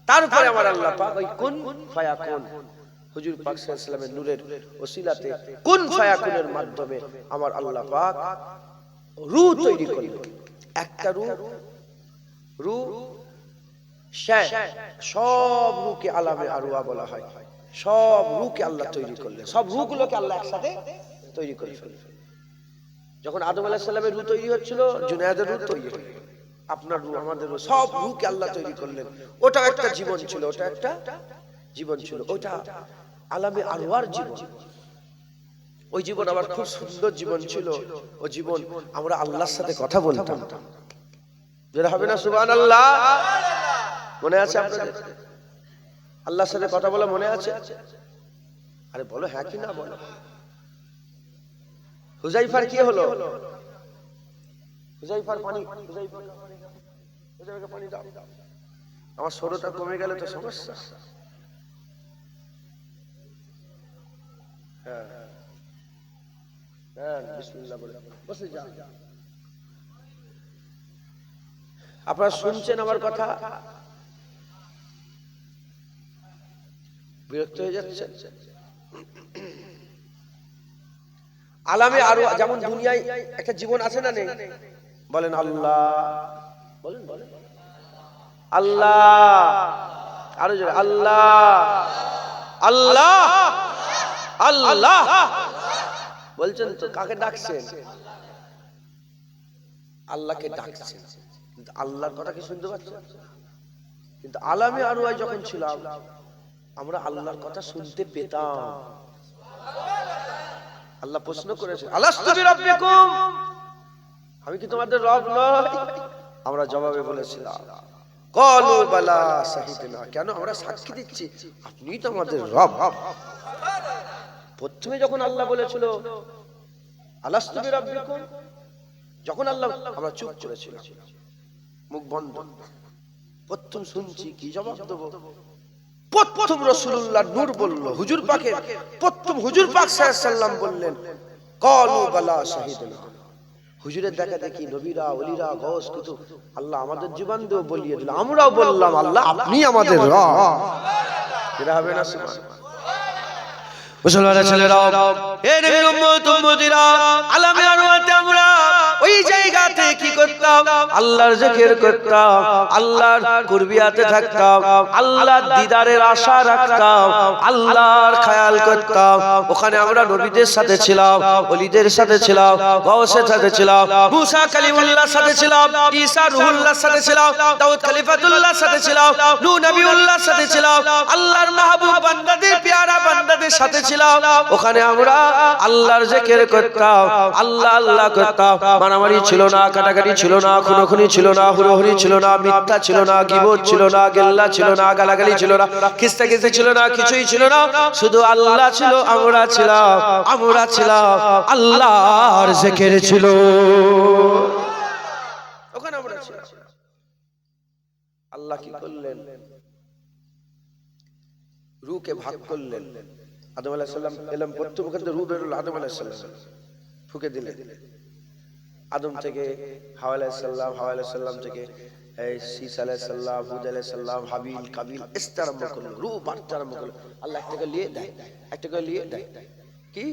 তারপরে আমার আল্লাহ পাক ওই কুন ফায়াকুন, হুজুর পাক সাল্লাল্লাহু আলাইহি ওয়াসাল্লামের নূরের ওসিলাতে কুন ফায়াকুনের মাধ্যমে আমার আল্লাহ পাক রূহ তৈরি করলেন। একটা রূহ শায়, সব রূহকে আলামে আরওয়া বলা হয়। সব রূহকে আল্লাহ তৈরি করলেন, সব রূহগুলোকে আল্লাহ একসাথে তৈরি করে ফেললেন। যখন আদম আলাইহিস সালামের রূহ তৈরি হচ্ছিল, জুনায়েদের রূহ তৈরি হলো, আপনার রূহ, আমাদের রূহ, সব রূহকে আল্লাহ তৈরি করলেন। ওটা একটা জীবন ছিল, ওটা একটা জীবন ছিল, ওটা আলামে আরওয়ার জীবন। ওই জীবন আবার খুব সুন্দর জীবন ছিল। ওই জীবন আমরা আল্লাহর সাথে কথা বলতাম। যেটা হবে না সুবহানাল্লাহ? মনে আছে আপনাদের? আল্লাহর সাথে কথা বলা মনে আছে? আরে বলো হ্যাঁ কি না বলো। হুযায়ফার কি হলো? হুযায়ফার পানি, হুযায়ফাকে পানি দাও। আমার সরোটা কমে গেলে তো সমস্যা। হ্যাঁ হ্যাঁ, বিসমিল্লাহ বলে বসে যা। আপনারা শুনছেন আমার কথা? বিরক্ত হয়ে যাচ্ছে? আলামে আরো, যেমন দুনিয়ায় একটা জীবন আছে না নেই? বলেন আল্লাহ, বলেন বলেন আল্লাহ, আরো জোরে আল্লাহ, আল্লাহ, আল্লাহ বলছেন তো? কাকে ডাকছেন? আল্লাহকে ডাকছেন। কিন্তু আল্লাহর কথা কি শুনতে পাচ্ছেন? কিন্তু আলামে আরওয়ায় যখন ছিলাম আমরা আল্লাহর কথা শুনতে পেতাম। আল্লাহ প্রশ্ন করেছে, আলাস্তু বিরাব্বিকুম, আমি কি তোমাদের রব নই? আমরা জবাবে বলেছিলাম ক্বালু বালা শাহিদনা, কেন? আমরা সাক্ষী দিচ্ছি আপনিই তো আমাদের রব। প্রথমে যখন আল্লাহ বলেছিল আলাস্তু বিরাব্বিকুম, যখন আল্লাহ, আমরা চুপ করেছিলাম, মুখ বন্ধ। প্রথম শুনছি, কি জবাব দেবো? প্রথম রাসূলুল্লাহ নূর বলল, হুজুর পাকের প্রথম হুজুর পাক সাল্লাল্লাহু আলাইহি ওয়াসাল্লাম বললেন ক্বালু বালা শাহিদনা। হুজুরের দেখা দেখি নবীরা, ওলিরা, গাউস, কুতুব আল্লাহ আমাদের জীবন দিয়ে বলিয়ে দিল, আমরাও বললাম আল্লাহ আপনি আমাদের রব। এটা হবে না সুবহানাল্লাহ? মুসলমানের ছেলেরা, হে নবীর উম্মত উম্মতিরা, আলামে আরওয়াতে আমরা ওই জায়গাতে কি করতাম? আল্লাহর জিকির করতাম, আল্লাহর কুরবিয়াতে থাকতাম, আল্লাহর দিদারের আশা রাখতাম, আল্লাহর খেয়াল করতাম। ওখানে আমরা নবীদের সাথে ছিলাম, ওলিদের সাথে ছিলাম, গাউসের সাথে ছিলাম, মুসা কালিমুল্লাহর সাথে ছিলাম, ঈসা রুহুল্লাহর সাথে ছিলাম, দাউদ খলিফাতুল্লাহর সাথে ছিলাম, নূহ নবীউল্লাহর সাথে ছিলাম, আল্লাহর মাহবুব বান্দাদের পেয়ারা বান্দাদের সাথে ছিলাম। ওখানে আমরা আল্লাহর জিকির করতাম, আল্লাহ আল্লাহ করতাম। মারামারি ছিল না, কাটাকাটি ছিল না, খুনোখুনি ছিল না, হুড়োহুড়ি ছিল না, মিথ্যা ছিল না, গীবত ছিল না, গেল্লা ছিল না, গালাগালি ছিল না, খিস্তাখিস্তি ছিল না, কিছুই ছিল না। শুধু আল্লাহ ছিল, আমরা ছিলাম আল্লাহর জিকির ছিল। ওখানে আমরা ছিলাম। আল্লাহ কি করলেন? রূহকে ভাগ করলেন। আদম আলাইহিস সালাম এলাম, প্রথম ওখান থেকে রূহ বের হলো, আদম আলাইহিস সালাম ফুঁকে দিলেন। আদম থেকে হাওয়া আলাইহিস সালাম, হাওয়া আলাইহিস সালাম থেকে শীস আলাইহিস সালাম, হুদ আলাইহিস সালাম, হাবিল কাবিল ইস্তারাম্ভ করলো, রূহ বাড়তে আরম্ভ করলো। আল্লাহ একটা লিয়ে দেয়, একটা করে লিয়ে দেয়। কি?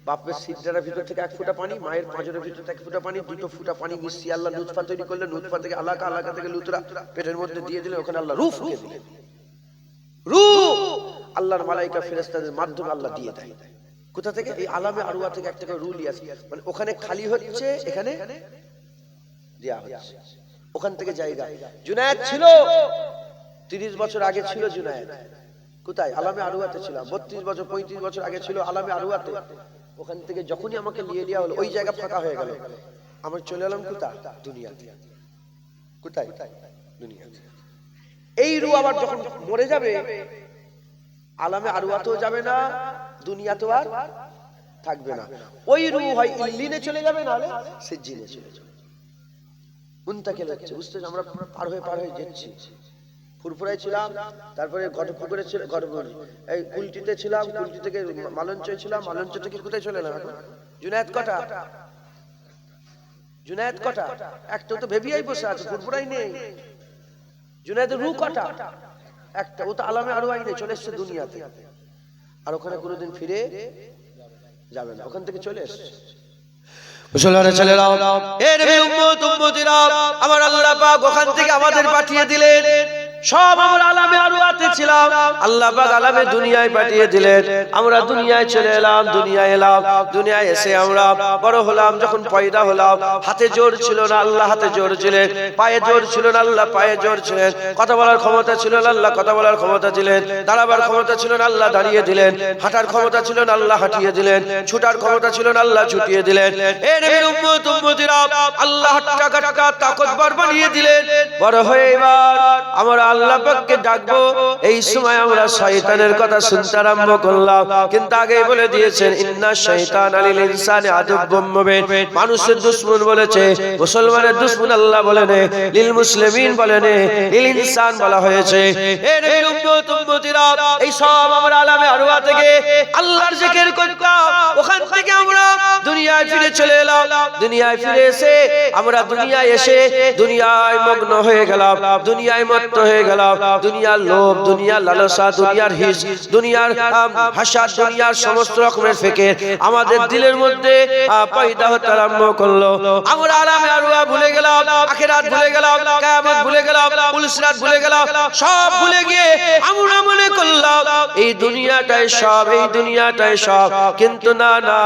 বাপের সিদ্ধার ভিতর থেকে এক ফোঁটা পানি, মায়ের পাঁজরের ভিতর থেকে এক ফোঁটা পানি, দুটো ফোঁটা পানি মিশিয়ে আল্লাহ নুতফা তৈরি করলেন। নুতফা থেকে আলাকা, আলাকা থেকে লুতরা পেটের মধ্যে দিয়ে দিলেন। ওখানে আল্লাহ রূহ ফুঁকে দিলেন। রূহ আল্লাহর মালাইকা ফেরেশতাদের মাধ্যমে আল্লাহ দিয়ে দেয়। কোথা থেকে? এই আলামে আরওয়াহ থেকে একটা করে রূহ নিয়ে আসে। মানে ওখানে খালি হচ্ছে, এখানে দেয়া হচ্ছে। ওখান থেকে জায়গা। জুনায়েদ ছিল 30 বছর আগে ছিল জুনায়েদ। কোথায়? আলামে আরওয়াতে ছিল। 32 বছর 35 বছর আগে ছিল আলামে আরওয়াতে। ওখান থেকে যখনই আমাকে নিয়ে নেওয়া হলো, ওই জায়গা ফাঁকা হয়ে গেল। আমরা চলে এলাম কোথায়? দুনিয়াতে। কোথায়? দুনিয়াতে। এই রূহ আবার যখন মরে যাবে, আলামে আরওয়াতেও যাবে না, দুনিয়াতেও আর থাকবে না। ওই রূহ হয় ইল্লিনে চলে যাবে, না হলে সিজ্জিনে চলে যাবে। মুনতাকিল হচ্ছে। বুঝতে আমরা পার হয়ে যাচ্ছি। ফুরফুরায় ছিলাম, তারপরে ঘটপুকুরে ছিল, এই কুলটিতে ছিলাম, কুলটি থেকে মালঞ্চে ছিলাম, মালঞ্চ থেকে কোথায় চলে এলাম এখন? জুনায়েদ কটা? জুনায়েদ কটা? একটা তো ভেবিয়াই বসে আছে, ফুরফুরাই নেই। জুনায়েদের রূহ কটা? একটা। ও তো আলামে আরওয়াহ নেই, চলে এসছে দুনিয়াতে। আর ওখানে কোনোদিন ফিরে যাবে না, ওখান থেকে চলে এসছে। মুসলমানের ছেলেরা, এ নবী উম্মত উম্মতিরা, আমার আল্লাহ পাক ওখান থেকে আমাদের পাঠিয়ে দিলেন। সব আমরা আলামে আরওয়াতে ছিলাম, আল্লাহ পাক আলামে দুনিয়ায় পাঠিয়ে দিলেন। আমরা দুনিয়ায় চলে এলাম, দুনিয়ায় এলাম। দুনিয়ায় এসে আমরা বড় হলাম। যখন পয়দা হলাম, হাতে জোর ছিল না, আল্লাহ হাতে জোর ছিলেন। পায়ে জোর ছিল না, আল্লাহ পায়ে জোর ছিলেন। কথা বলার ক্ষমতা ছিল না, আল্লাহ কথা বলার ক্ষমতা দিলেন। দাঁড়াবার ক্ষমতা ছিল না, আল্লাহ দাঁড়িয়ে দিলেন। হাঁটার ক্ষমতা ছিল না, আল্লাহ হাঁটিয়ে দিলেন। ছুটার ক্ষমতা ছিল না, আল্লাহ ছুটিয়ে দিলেন। এ নবীর উম্মত উম্মতিরা, আল্লাহ টাকা তাকতবার বানিয়ে দিলেন। বড় হয়ে এবার আমরা আল্লাহ পাককে ডাকবো। এই সময় আমরা শয়তানের কথা শুনতে আরম্ভ করলাম। কিন্তু আগেই বলে দিয়েছেন, ইন্না শাইতান লিল ইনসানি আদুব্বুম মুবিন। মানুষের দুশমন বলেছে, মুসলমানের দুশমন আল্লাহ বলেন, লিল মুসলিমিন বলেন, লিল ইনসান বলা হয়েছে। এ নবীর উম্মত উম্মতিরা, এই সব আমরা আলামে আরওয়াহ থেকে আল্লাহর জিকির করতাম। ওখান থেকে আমরা দুনিয়ায় ফিরে চলে এলাম। দুনিয়ায় ফিরে এসে আমরা দুনিয়ায় এসে দুনিয়ায় মগ্ন হয়ে গেলাম, দুনিয়ায় মত্ত হয়ে গেলাম। দুনিয়ার লোভ, দুনিয়ার লালসা, দুনিয়ার হিস, দুনিয়ার হাসাদ, দুনিয়ার সমস্ত রকমের ফিকির আমাদের দিলের মধ্যে পয়দা হতে আরম্ভ করলো। আমরা আলামে আরওয়াহ ভুলে গেলাম, আখিরাত ভুলে গেলাম, কিয়ামত ভুলে গেলাম, পুলসিরাত ভুলে গেলাম। সব ভুলে গিয়ে আমরা মনে করলাম এই দুনিয়াটাই সব, এই দুনিয়াটাই সব। কিন্তু না না,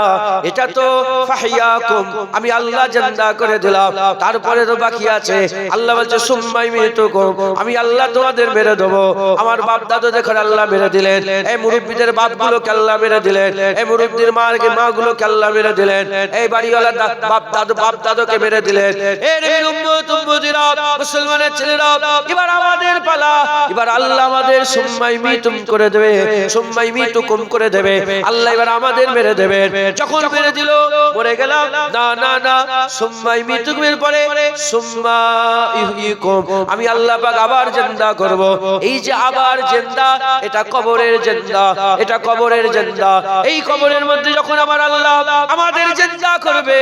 এটা তো ফাহিয়াকুম, আমি আল্লাহ জিন্দা করে দিলাম। তারপরে তো বাকি আছে। আল্লাহ বলছে সুম্মা ইউমিতুকুম, আমি আল্লাহ তোমাদের মেরে দেবো। আমার বাপ দাদু দেখেন আল্লাহ মেরে দিলেন। এই মুরব্বীদের বাপগুলোকে আল্লাহ মেরে দিলেন। এই মুরব্বীর মাগুলোকে আল্লাহ মেরে দিলেন। এই বাড়িওয়ালার বাপ দাদুকে মেরে দিলেন। এই নবীর উম্মত উম্মতিরা, মুসলমানের ছেলেরা, এবার আমাদের পালা। এবার আল্লাহ আমাদের সুম্মা ইউমিতুকুম করে দেবে, সুম্মা ইউমিতুকুম করে দেবে। আল্লাহ এবার আমাদের মেরে দেবেন। যখন মেরে দিল, মরে গেলাম। না না না, সুম্মা ইউমিতুকুমের পরে সুম্মা ইহয়িকুম, আমি আল্লাহ পাক আবার জিন্দা করব। এই যে আবার আবার জিন্দা, এটা কবরের জিন্দা, এটা কবরের জিন্দা। এই কবরের মধ্যে যখন আমার আল্লাহ আমাদের জিন্দা করবে,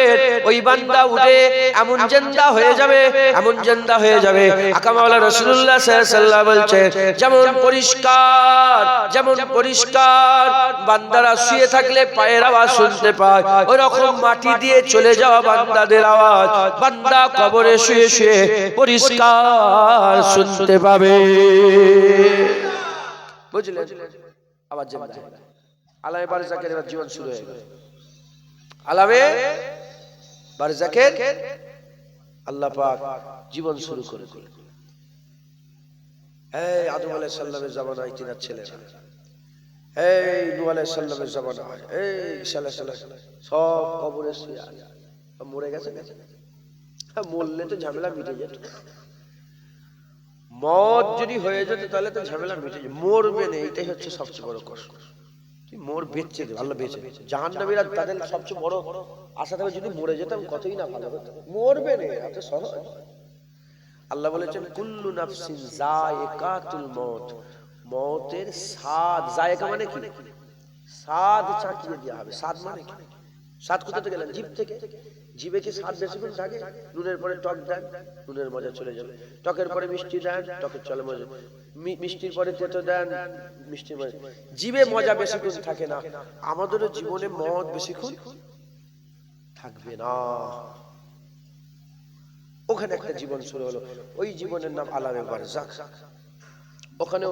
ওই বান্দা উঠে এমন জিন্দা হয়ে যাবে, এমন জিন্দা হয়ে যাবে। আকা মাওলানা রাসূলুল্লাহ সাল্লাল্লাহু আলাইহি ওয়াসাল্লাম বলছেন, যেমন পরিষ্কার, যেমন পরিষ্কার বান্দারা শুয়ে থাকলে পায়ের আওয়াজ শুনতে পায়, ওরকম মাটি দিয়ে চলে যাওয়া বান্দাদের আওয়াজ বান্দা কবরে শুয়ে শুয়ে পরিষ্কার শুনতে পাবে। বুঝলেন? আবার জিন্দা আলামে বারজাকের এবার জীবন শুরু হয়ে গেল। আলামে বারজাকের আল্লাহ পাক জীবন শুরু করে দিলেন। এই আদম আলাইহিস সালামের জামানায় তিনার ছেলেরা, এই নূহ আলাইহিস সালামের জামানায়, এই ঈসা আলাইহিস সালাম সব কবরে শুয়ে আছে। মরে গেছে, মরলে তো ঝামেলা মিটে যেত। মত যদি হয়ে যেত তাহলে তো ঝামেলা মিটে যেত। মরবে না, এটাই হচ্ছে সবচেয়ে বড় কষ্ট। মোর বেঁচে দেবে, আল্লাহ বেঁচে দেবে। জাহান্নামীরা তাদের সবচেয়ে বড় আশা থাকে যদি মরে যেতাম কতই না ভালো হতো। মরবে না, এত সহজ। আল্লাহ বলেছেন কুল্লু নাফসিন যায়িকাতুল মউত, মউতের স্বাদ, যায়িকা মানে কি? স্বাদ চাখিয়ে দেওয়া হবে। স্বাদ মানে কি? স্বাদ কোথা থেকে গেলেন? জিভ থেকে। জিভে কি স্বাদ বেশিক্ষণ থাকে? নুনের পরে টক দেন, নুনের মজা চলে যাবে। টকের পরে মিষ্টি দেন, টকের চলে মজা। মিষ্টির পরে তেতো দেন, মিষ্টির মজা। জিভে মজা বেশিক্ষণ থাকে না। আমাদেরও জীবনে মদ বেশিক্ষণ থাকবে না। ওখানে একটা জীবন শুরু হলো, ওই জীবনের নাম আলামে বারজাখ। ওখানেও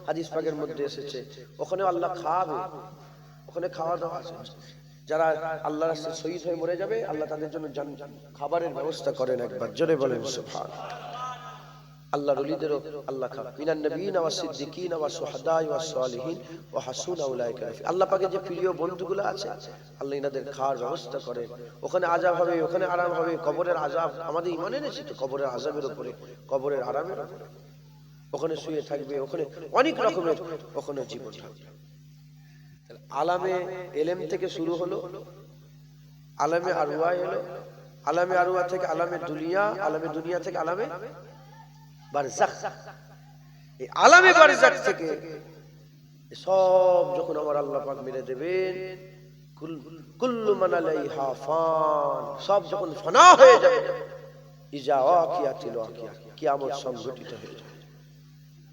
হাদিস পাকের মধ্যে এসেছে, ওখানেও আল্লাহ খাওয়াবে, ওখানে খাওয়া দাওয়া আছে। যারা আল্লাহর রাস্তায় শহীদ হয়ে মরে যাবে, আল্লাহ তাদের জন্য খাবারের ব্যবস্থা করেন। একবার জোরে বলেন সুবহানাল্লাহ। আল্লাহর ওলিদেরও আল্লাহ খাওয়ান। মিনান নবিয়িনা ওয়াস সিদ্দিকিনা ওয়াস শুহাদাই ওয়াস সালিহিন ওয়া হাসুনা উলাইকা রাফিক। আল্লাহ পাকের যে প্রিয় বন্ধুগুলো আছে, আল্লাহ ইনাদের খাওয়ার ব্যবস্থা করেন। ওখানে আযাব হবে, ওখানে আরাম হবে। কবরের আযাব আমাদের ঈমানের এসে তো কবরের আযাবের উপরে, কবরের আরামের উপরে। ওখানে শুয়ে থাকবে, ওখানে অনেক রকমের ওখানে জীবন থাকবে। আলামে ইলম থেকে শুরু হলো, আলামে আরওয়াহ এলো, আলামে আরওয়াহ থেকে আলামে দুনিয়া, আলামে দুনিয়া থেকে আলামে বারজাখ। এই আলামে বারজাখ থেকে সব যখন আমার আল্লাহ পাক মেরে দেবেন, কুল্লু মান আলাইহা ফান, সব যখন ফানা হয়ে যাবে, ইজা ওয়াকিয়াতিল ওয়াকিয়া, কিয়ামত সংঘটিত হয়ে যাবে।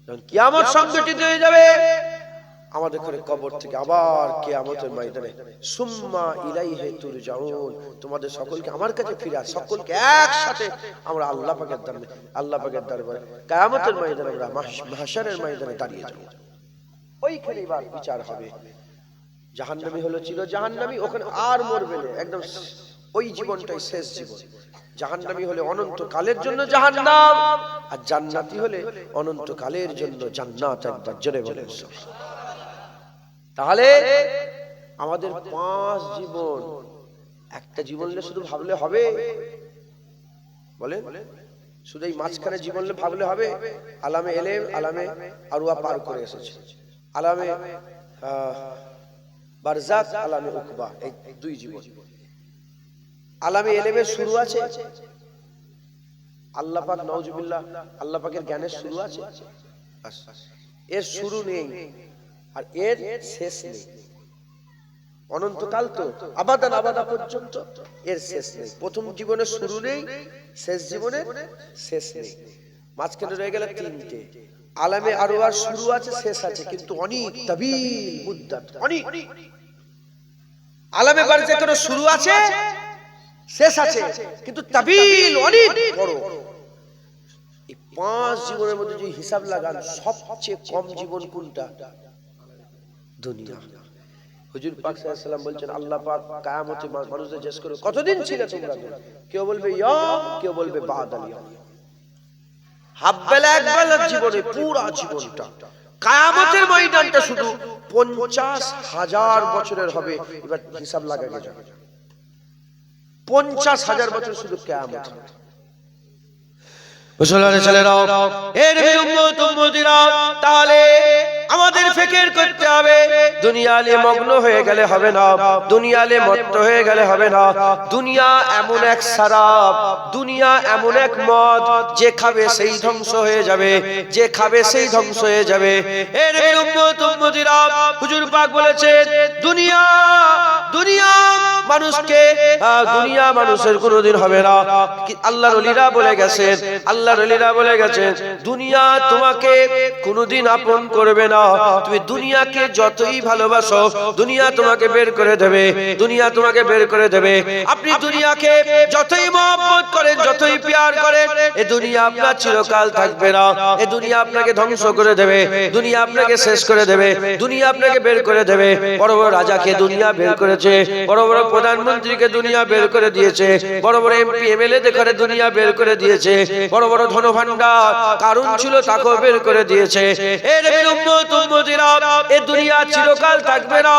যখন কিয়ামত সংঘটিত হয়ে যাবে, আমাদের ঘরে কবর থেকে আবার কিয়ামতের ময়দানে সুম্মা ইলাইহি তুরজাউন, তোমাদের সকলকে আমার কাছে ফিরে আস, সকলকে একসাথে আমরা আল্লাহ পাকের দরবারে, আল্লাহ পাকের দরবারে কিয়ামতের ময়দানে আমরা মাহশারের ময়দানে দাঁড়িয়ে যাব। ওইখানে এবার বিচার হবে। জাহান্নামী হলো চির জাহান্নামী, ওখানে আর মরবে না, একদম ওই জীবনটাই শেষ জীবন। জাহান্নামী হলে অনন্ত কালের জন্য জাহান্নাম, আর জান্নাতি হলে অনন্ত কালের জন্য জান্নাত। একবার জোরে বলেন। তাহলে আমাদের 5 জীবন, একটা জীবন শুধু ভাবলে হবে? বলেন, শুধু এই মাঝখানে জীবন ভাবলে হবে? আলামে ইলম, আলামে আরওয়াহ পার করে এসেছে, আলামে বারজাখ, আলামে উকবা, এই 2 জীবন। আলামে ইলমের শুরু আছে আল্লাহ পাক, নাউজুবিল্লাহ, আল্লাহ পাকের জ্ঞানের শুরু আছে, এর শুরু নেই আর এর শেষ নেই। অনন্তকাল তো, আবাদান আবাদা পর্যন্ত এর শেষ নেই। প্রথম জীবনের শুরু নেই, শেষ জীবনের শেষ নেই। মাঝখানে রয়ে গেল 3টে। আলামে আরওয়ার শুরু আছে, শেষ আছে, কিন্তু অনেক তাবিল মুদ্দাত, অনেক। আলামে বারজাখের শুরু আছে, শেষ আছে, কিন্তু তাবিল অনেক বড়। এই 5 জীবনের মধ্যে যদি হিসাব লাগান, সবচেয়ে কম জীবন কোনটা? দুনিয়া। হুজুর পাক সাল্লাল্লাহু আলাইহি ওয়াসাল্লাম বলছেন, আল্লাহ পাক কিয়ামতে মানুষদের জিজ্ঞেস করবে, কতদিন ছিলে তোমরা? কেউ বলবে ইয়াম, কেউ বলবে বাদাল ইয়াম। হাফ বেলা, এক বেলার জীবনে পুরো জীবনটা, কিয়ামতের ময়দানটা শুধু 50,000 বছরের হবে। এবার হিসাব লাগাকে যাবে, 50,000 বছর শুধু কিয়ামত। মুসলমানের ছেলেরা, এর উম্মত উম্মতিরা, তাহলে আমাদের ফিকির করতে হবে। দুনিয়ালে মগ্ন হয়ে গেলে হবে না, দুনিয়ালে মত্ত হয়ে গেলে হবে না। দুনিয়া এমন এক শরাব, দুনিয়া এমন এক মদ, যে খাবে সেই ধ্বংস হয়ে যাবে, যে খাবে সেই ধ্বংস হয়ে যাবে। এর উম্মত উম্মতিরা, হুজুর পাক বলেছেন দুনিয়া, দুনিয়া মানুষকে, দুনিয়া মানুষের কোনোদিন হবে না। আল্লাহর ওলিরা বলে গেছেন, আল্লাহর ওলিরা বলে গেছেন দুনিয়া তোমাকে কোনোদিন আপন করবে না। তুমি দুনিয়াকে যতই ভালোবাসো, দুনিয়া তোমাকে বের করে দেবে, দুনিয়া তোমাকে বের করে দেবে। আপনি দুনিয়াকে যতই মহব্বত করেন, যতই প্যার করেন, এ দুনিয়া আপনার চিরকাল থাকবে না। এ দুনিয়া আপনাকে ধ্বংস করে দেবে, দুনিয়া আপনাকে শেষ করে দেবে, দুনিয়া আপনাকে বের করে দেবে। বড় বড় রাজাকে দুনিয়া বের করেছে, বড় বড় প্রধানমন্ত্রীকে দুনিয়া বের করে দিয়েছে, বড় বড় এমপি এমএলএ দেখে দুনিয়া বের করে দিয়েছে, বড় বড় ধনভাণ্ডার কারণ ছিল তাকেও বের করে দিয়েছে। এর উম্মত উম্মতিরা, এই দুনিয়া চিরকাল থাকবে না,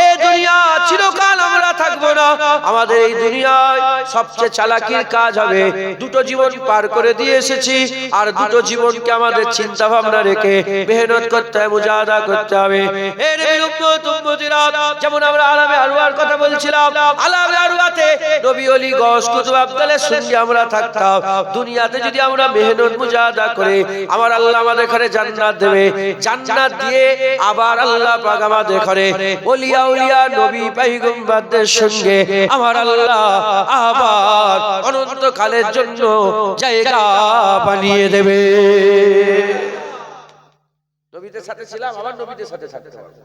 এই দুনিয়া চিরকাল আমরা থাকবো না। আমাদের এই দুনিয়ায় সবচেয়ে চালাকির কাজ হবে, দুটো জীবন পার করে দিয়ে এসেছি, আর দুটো জীবনকে আমাদের চিন্তা ভাবনা রেখে মেহনত করতে হবে, মুজাহাদা করতে হবে। এর উম্মত উম্মতিরা, যেমন আমরা আলামে আরওয়ার কথা বলছিলাম, আলামে আরওয়াতে নবী ওলি গস কুতুব আব্দালের সঙ্গে আমরা থাকতাম। দুনিয়াতে যদি আমরা মেহনত মুজাহাদা করে, আমার আল্লাহ আমাদের ঘরে জান্নাত দেবে, জান্নাত দিয়ে আবার আল্লাহ পাক আমাদের ঘরে ওলিয়া উলিয়া নবী পয়গম্বরদের সঙ্গে আমার আল্লাহ আবার অনন্তকালের জন্য জায়গা বানিয়ে দেবে। নবীদের সাথে ছিলাম, আবার নবীদের সাথে থাকতে পারবো,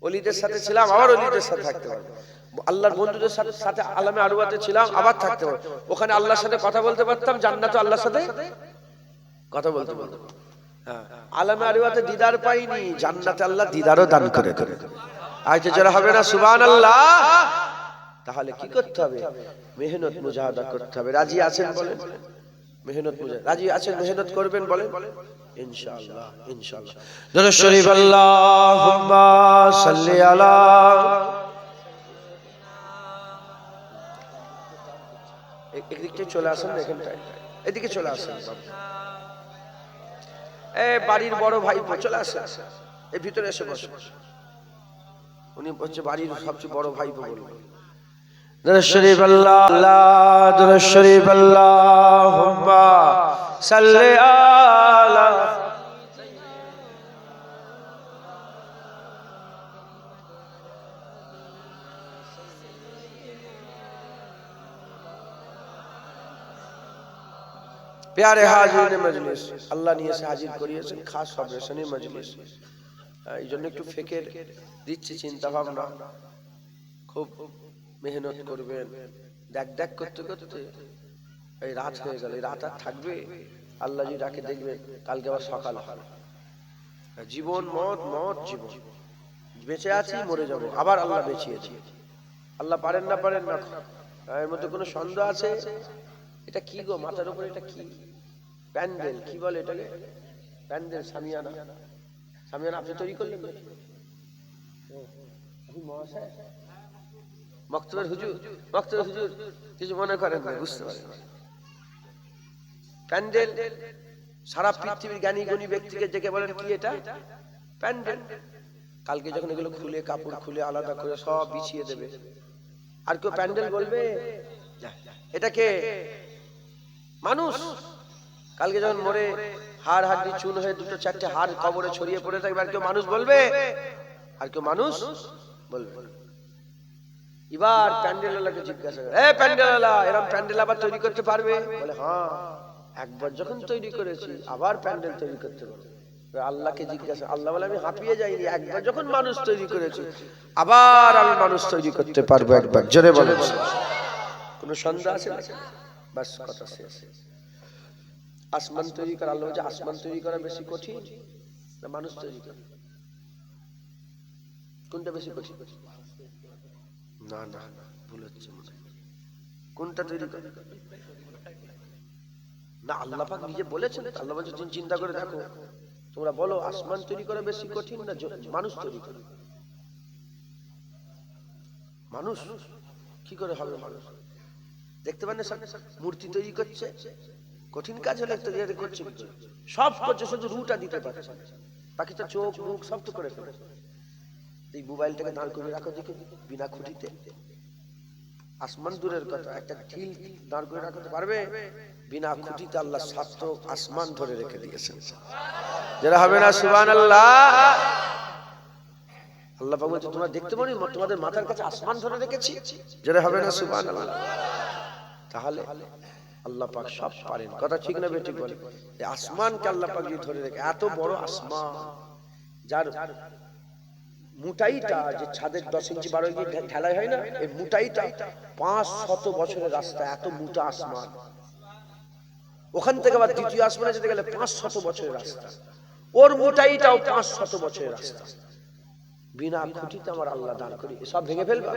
ওলিদের সাথে ছিলাম, আবার ওলিদের সাথে থাকতে পারবো, আল্লাহর বন্ধুদের সাথে আলামে আরওয়াতে ছিলাম, আবার থাকতে পারবো। ওখানে আল্লাহর সাথে কথা বলতে পারতাম, জান্নাতে আল্লাহর সাথে কথা বলতে পারতাম। আলামে আরওয়াতে দিদার পাইনি, জান্নাতে আল্লাহ দিদারও দান করে দেবে। আইতে যারা হবে না সুবহানাল্লাহ। তাহলে কি করতে হবে? মেহনত মুজাহাদা করতে হবে। রাজি আছেন বলেন? মেহনত মুজাহাদা রাজি আছেন, মেহনত করবেন বলেন ইনশাআল্লাহ, ইনশাআল্লাহ। দরুদ শরীফ আল্লাহুম্মা সাল্লি আলা। এদিকে চলে আসেন, এখানটায় এদিকে চলে আসেন। বাড়ির বড় ভাই চলে আসে, এই ভিতরে এসে বসে, উনি হচ্ছে বাড়ির সবচেয়ে বড় ভাই বলবেন। দরুদ শরীফ আল্লাহ, দরুদ শরীফ আল্লাহুম্মা সাল্লি আলা। प्यारे हाजिर मजलिस, আল্লাহ নিয়ে এসে হাজির করিয়েছেন খাস অপারেশনের মজলিস। এই জন্য একটু ফিকির দিচ্ছি, চিন্তা ভাবনা খুব মেহনত করবেন। দেখ দেখ করতে করতে এই রাত হয়ে গেল, এই রাত আর থাকবে? আল্লাহ যদি ডাকে দেখবেন কালকে আবার সকাল হবে। জীবন মত, মত জীবন, বেঁচে আছি মরে যাব, আবার আল্লাহ বেঁচিয়েছে। আল্লাহ পারেন না, পারেন না, এর মধ্যে কোনো সন্দেহ আছে? এটা কি গো মাথার উপরে, এটা কি প্যান্ডেল? কি বলে এটাকে? প্যান্ডেল, সামিয়ানা। সামিয়ানা আপনি তৈরি করলেন? আপনি মহাশয় মক্তবের হুজুর, মক্তবের হুজুর কিছু মনে করেন না, বুঝতে পারেন। প্যান্ডেল সারা পৃথিবীর জ্ঞানী গুণী ব্যক্তিকে ডেকে বলেন কি এটা? প্যান্ডেল। কালকে যখন এগুলো খুলে, কাপড় খুলে আলাদা করে সব বিছিয়ে দেবে, আর কেউ প্যান্ডেল বলবে? এটাকে মানুষ কালকে যখন মরে হাড় হাড্ডি চুন হয়ে দুটো চারটে হাড় কবরে ছড়িয়ে পড়ে থাকবে, আর কেউ মানুষ বলবে? আর কেউ মানুষ বলবে? এবার প্যান্ডেলওয়ালাকে জিজ্ঞাসা করে, প্যান্ডেলওয়ালা এরকম প্যান্ডেল আবার তৈরি করতে পারবে? বলে হ্যাঁ, একবার যখন তৈরি করেছি আবার প্যান্ডেল তৈরি করতে পারবে। আল্লাহকে জিজ্ঞাসা, আল্লাহ বলে আমি হাঁপিয়ে যাইনি, একবার যখন মানুষ তৈরি করেছি আবার আমি মানুষ তৈরি করতে পারবো একবার। জোরে বলে, কোনো সন্দেহ আছে? বাস কথা শেষ। আসমান তৈরি করা, আল্লাহ বলছে আসমান তৈরি করা বেশি কঠিন না মানুষ তৈরি করা? কোনটা বেশি কঠিন? না না, ভুল হচ্ছে। কোনটা তৈরি করা? না, আল্লাহ পাক নিজে বলেছেন। আল্লাহ বলছে তুমি চিন্তা করে দেখো, তোমরা বলো আসমান তৈরি করা বেশি কঠিন না মানুষ তৈরি করা? মানুষ কি করে হবে? মানুষ দেখতে পান না, মূর্তি তৈরি করছে, কঠিন কাজ হলে করছে, সব করছে, শুধু রুটা দিতে পারছে। বাকিটা চোখ মুখ সব তো করে ফেলে। এই মোবাইলটাকে দাঁড় করে রাখো দেখি বিনা খুঁটিতে, আসমান দূরের কথা, একটা ঢিল দাঁড় করে রাখতে পারবে? বিনা খুঁটিতে আল্লাহ সাত আসমান ধরে রেখে দিয়েছেন। যারা হবে না সুবহানাল্লাহ। আল্লাহ পাক বলছে তোমরা দেখতে পারি তোমাদের মাথার কাছে আসমান ধরে রেখেছি। যারা হবে না সুবহানাল্লাহ। তাহলে আল্লাহ পাক সব পারেন, কথা ঠিক না বেঠিক বলে? এই আসমানকে আল্লাহ পাক ধরে রেখে, এত বড় আসমান যার মুটাইটা যে ছাদের 10 ইঞ্চি 12 ইঞ্চি ঢালাই হয় না, এই মুটাইটা 500 বছরের রাস্তা, এত মোটা আসমান। ওখান থেকে আবার দ্বিতীয় আসমানে যেতে গেলে 500 বছরের রাস্তা, ওর মুটাইটাও 500 বছরের রাস্তা। বিনা খুঁটিতে আমার আল্লাহ দান করি সব ভেঙে ফেলবে,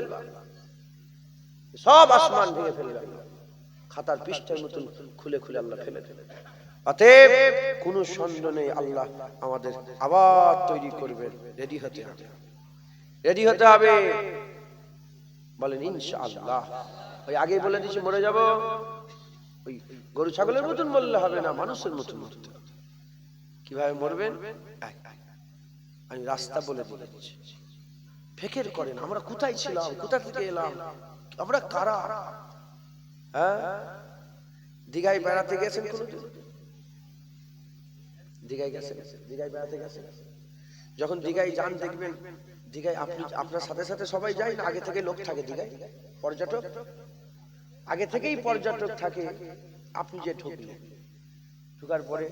সব আসমান ভেঙে ফেলবে, খাতার পৃষ্ঠার মতন খুলে খুলে আল্লাহ ফেলে ফেলে। অতএব কোন সন্দেহ নেই আল্লাহ আমাদের আবার তৈরি করবেন। রেডি হতে হবে, রেডি হতে হবে। বলেন ইনশাআল্লাহ। ওই আগেই বলে দিয়েছি মরে যাব, ওই গরু ছাগলের মতন মরলে হবে না, মানুষের মতন মরতে হবে। কিভাবে মরবেন আমি রাস্তা বলে দিয়েছি। ফিকির করেন আমরা কোথায় ছিলাম, কোথা থেকে এলাম, আমরা কারা? হ্যাঁ, দীঘায় বেড়াতে গেছেন কোনদিন? দীঘায় গেছেন? দীঘায় বেড়াতে গেছেন? যখন দীঘায় যান দেখবেন দীঘায় আপনি আপনার সাথে সাথে সবাই যায় না, আগে থেকে লোক থাকে দীঘায়, পর্যটক আগে থেকেই পর্যটক থাকে। আপনি যে ঢুকলেন, ঢুকার পরে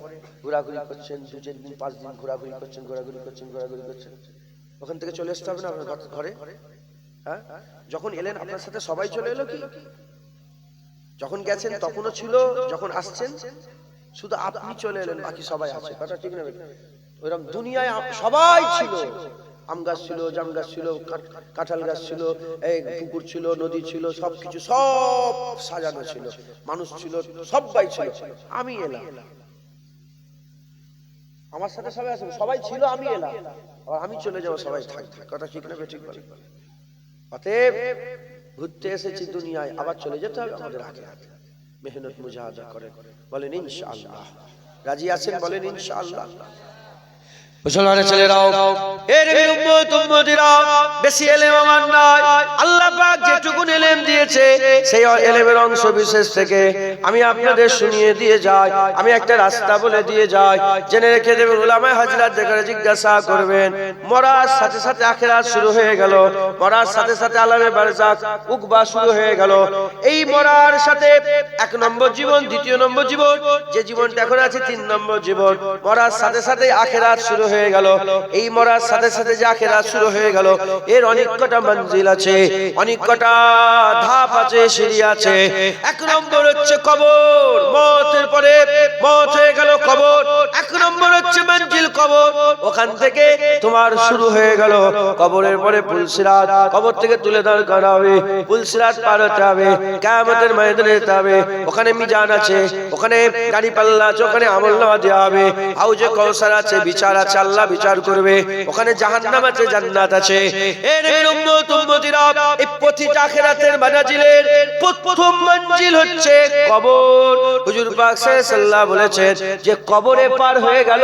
ঘোরাঘুরি করছেন, 2-4 দিন 5 দিন ঘোরাঘুরি করছেন, ঘোরাঘুরি করছেন, ঘোরাঘুরি করছেন, ওখান থেকে চলে আসতে হবে না আপনার ঘরে? হ্যাঁ, যখন এলেন আপনার সাথে সবাই চলে এলো কি? যখন গেছেন তখনও ছিল, যখন আসছেন শুধু আপনি চলে এলেন, বাকি সবাই আছে, কথা ঠিক না? ওইরকম দুনিয়ায় সবাই ছিল, আম গাছ ছিল, জাম গাছ ছিল, কাঁঠাল গাছ ছিল, এই পুকুর ছিল, নদী ছিল, সবকিছু সব সাজানো ছিল, মানুষ ছিল, সবাই ছিল। আমি এলাম, আমার সাথে সবাই আসেন, সবাই ছিল, আমি এলাম, আর আমি চলে যাবো, সবাই থাকবে, কথা ঠিক না ঠিক বলে? অতএব ঘুরতে এসেছি দুনিয়ায়, আবার চলে যেতে হবে আমাদের আগে আগে। মেহনত মুজাহাদা করে বলেন ইনশাআল্লাহ। রাজি আছেন? বলেন ইনশাআল্লাহ। মুসলমানের ছেলেরাও, এর উম্মত উম্মতিরা, বেশি ইলম আমার নাই। আল্লাহ পাক যেটুকু ইলম দিয়েছে সেই ইলমের অংশ বিশেষ থেকে আমি আপনাদের শুনিয়ে দিয়ে যাই। আমি একটা রাস্তা বলে দিয়ে যাই, জেনে রেখে দেবেন। উলামায়ে হাজরাত দেখে জিজ্ঞাসা করবেন, মরার সাথে সাথে আখিরাত শুরু হয়ে গেল, মরার সাথে সাথে আলামে বারজাখ উকবা শুরু হয়ে গেল। এই মরার সাথে 1 নম্বর জীবন, 2 নম্বর জীবন, যে জীবনটা এখন আছে 3 নম্বর জীবন, মরার সাথে সাথে আখিরাত শুরু হয়ে গেল। এই মরার সাথে সাথে যে আখিরাত শুরু হয়ে গেল, এর অনেক কটা মঞ্জিল আছে, অনেক কটা ধাপ আছে, সিঁড়ি আছে। 1 নম্বর হচ্ছে কবর, মওতের পরে মওত হয়ে গেল কবর। 1 নম্বর হচ্ছে মঞ্জিল কবর, ওখান থেকে তোমার শুরু হয়ে গেল কবরের পরে পুলসিরাত, কবর থেকে তুলে দাঁড় করা হবে, পুলসিরাত পার হতে হবে, কিয়ামতের ময়দানে যেতে হবে, ওখানে মিজান আছে, ওখানে গাড়ি পাল্লা আছে, ওখানে আমলনামা দেওয়া হবে, হাউজে কাউসার আছে, বিচার আছে, আল্লাহ বিচার করবে, ওখানে জাহান্নাম আছে, জান্নাত আছে। এর উম্মত উম্মতিরা, এই প্রতিটা আখিরাতের মানাজিলের প্রথম মঞ্জিল হচ্ছে কবর। হুজুর পাক সাল্লাল্লাহু বলেছেন যে কবরে পার হয়ে গেল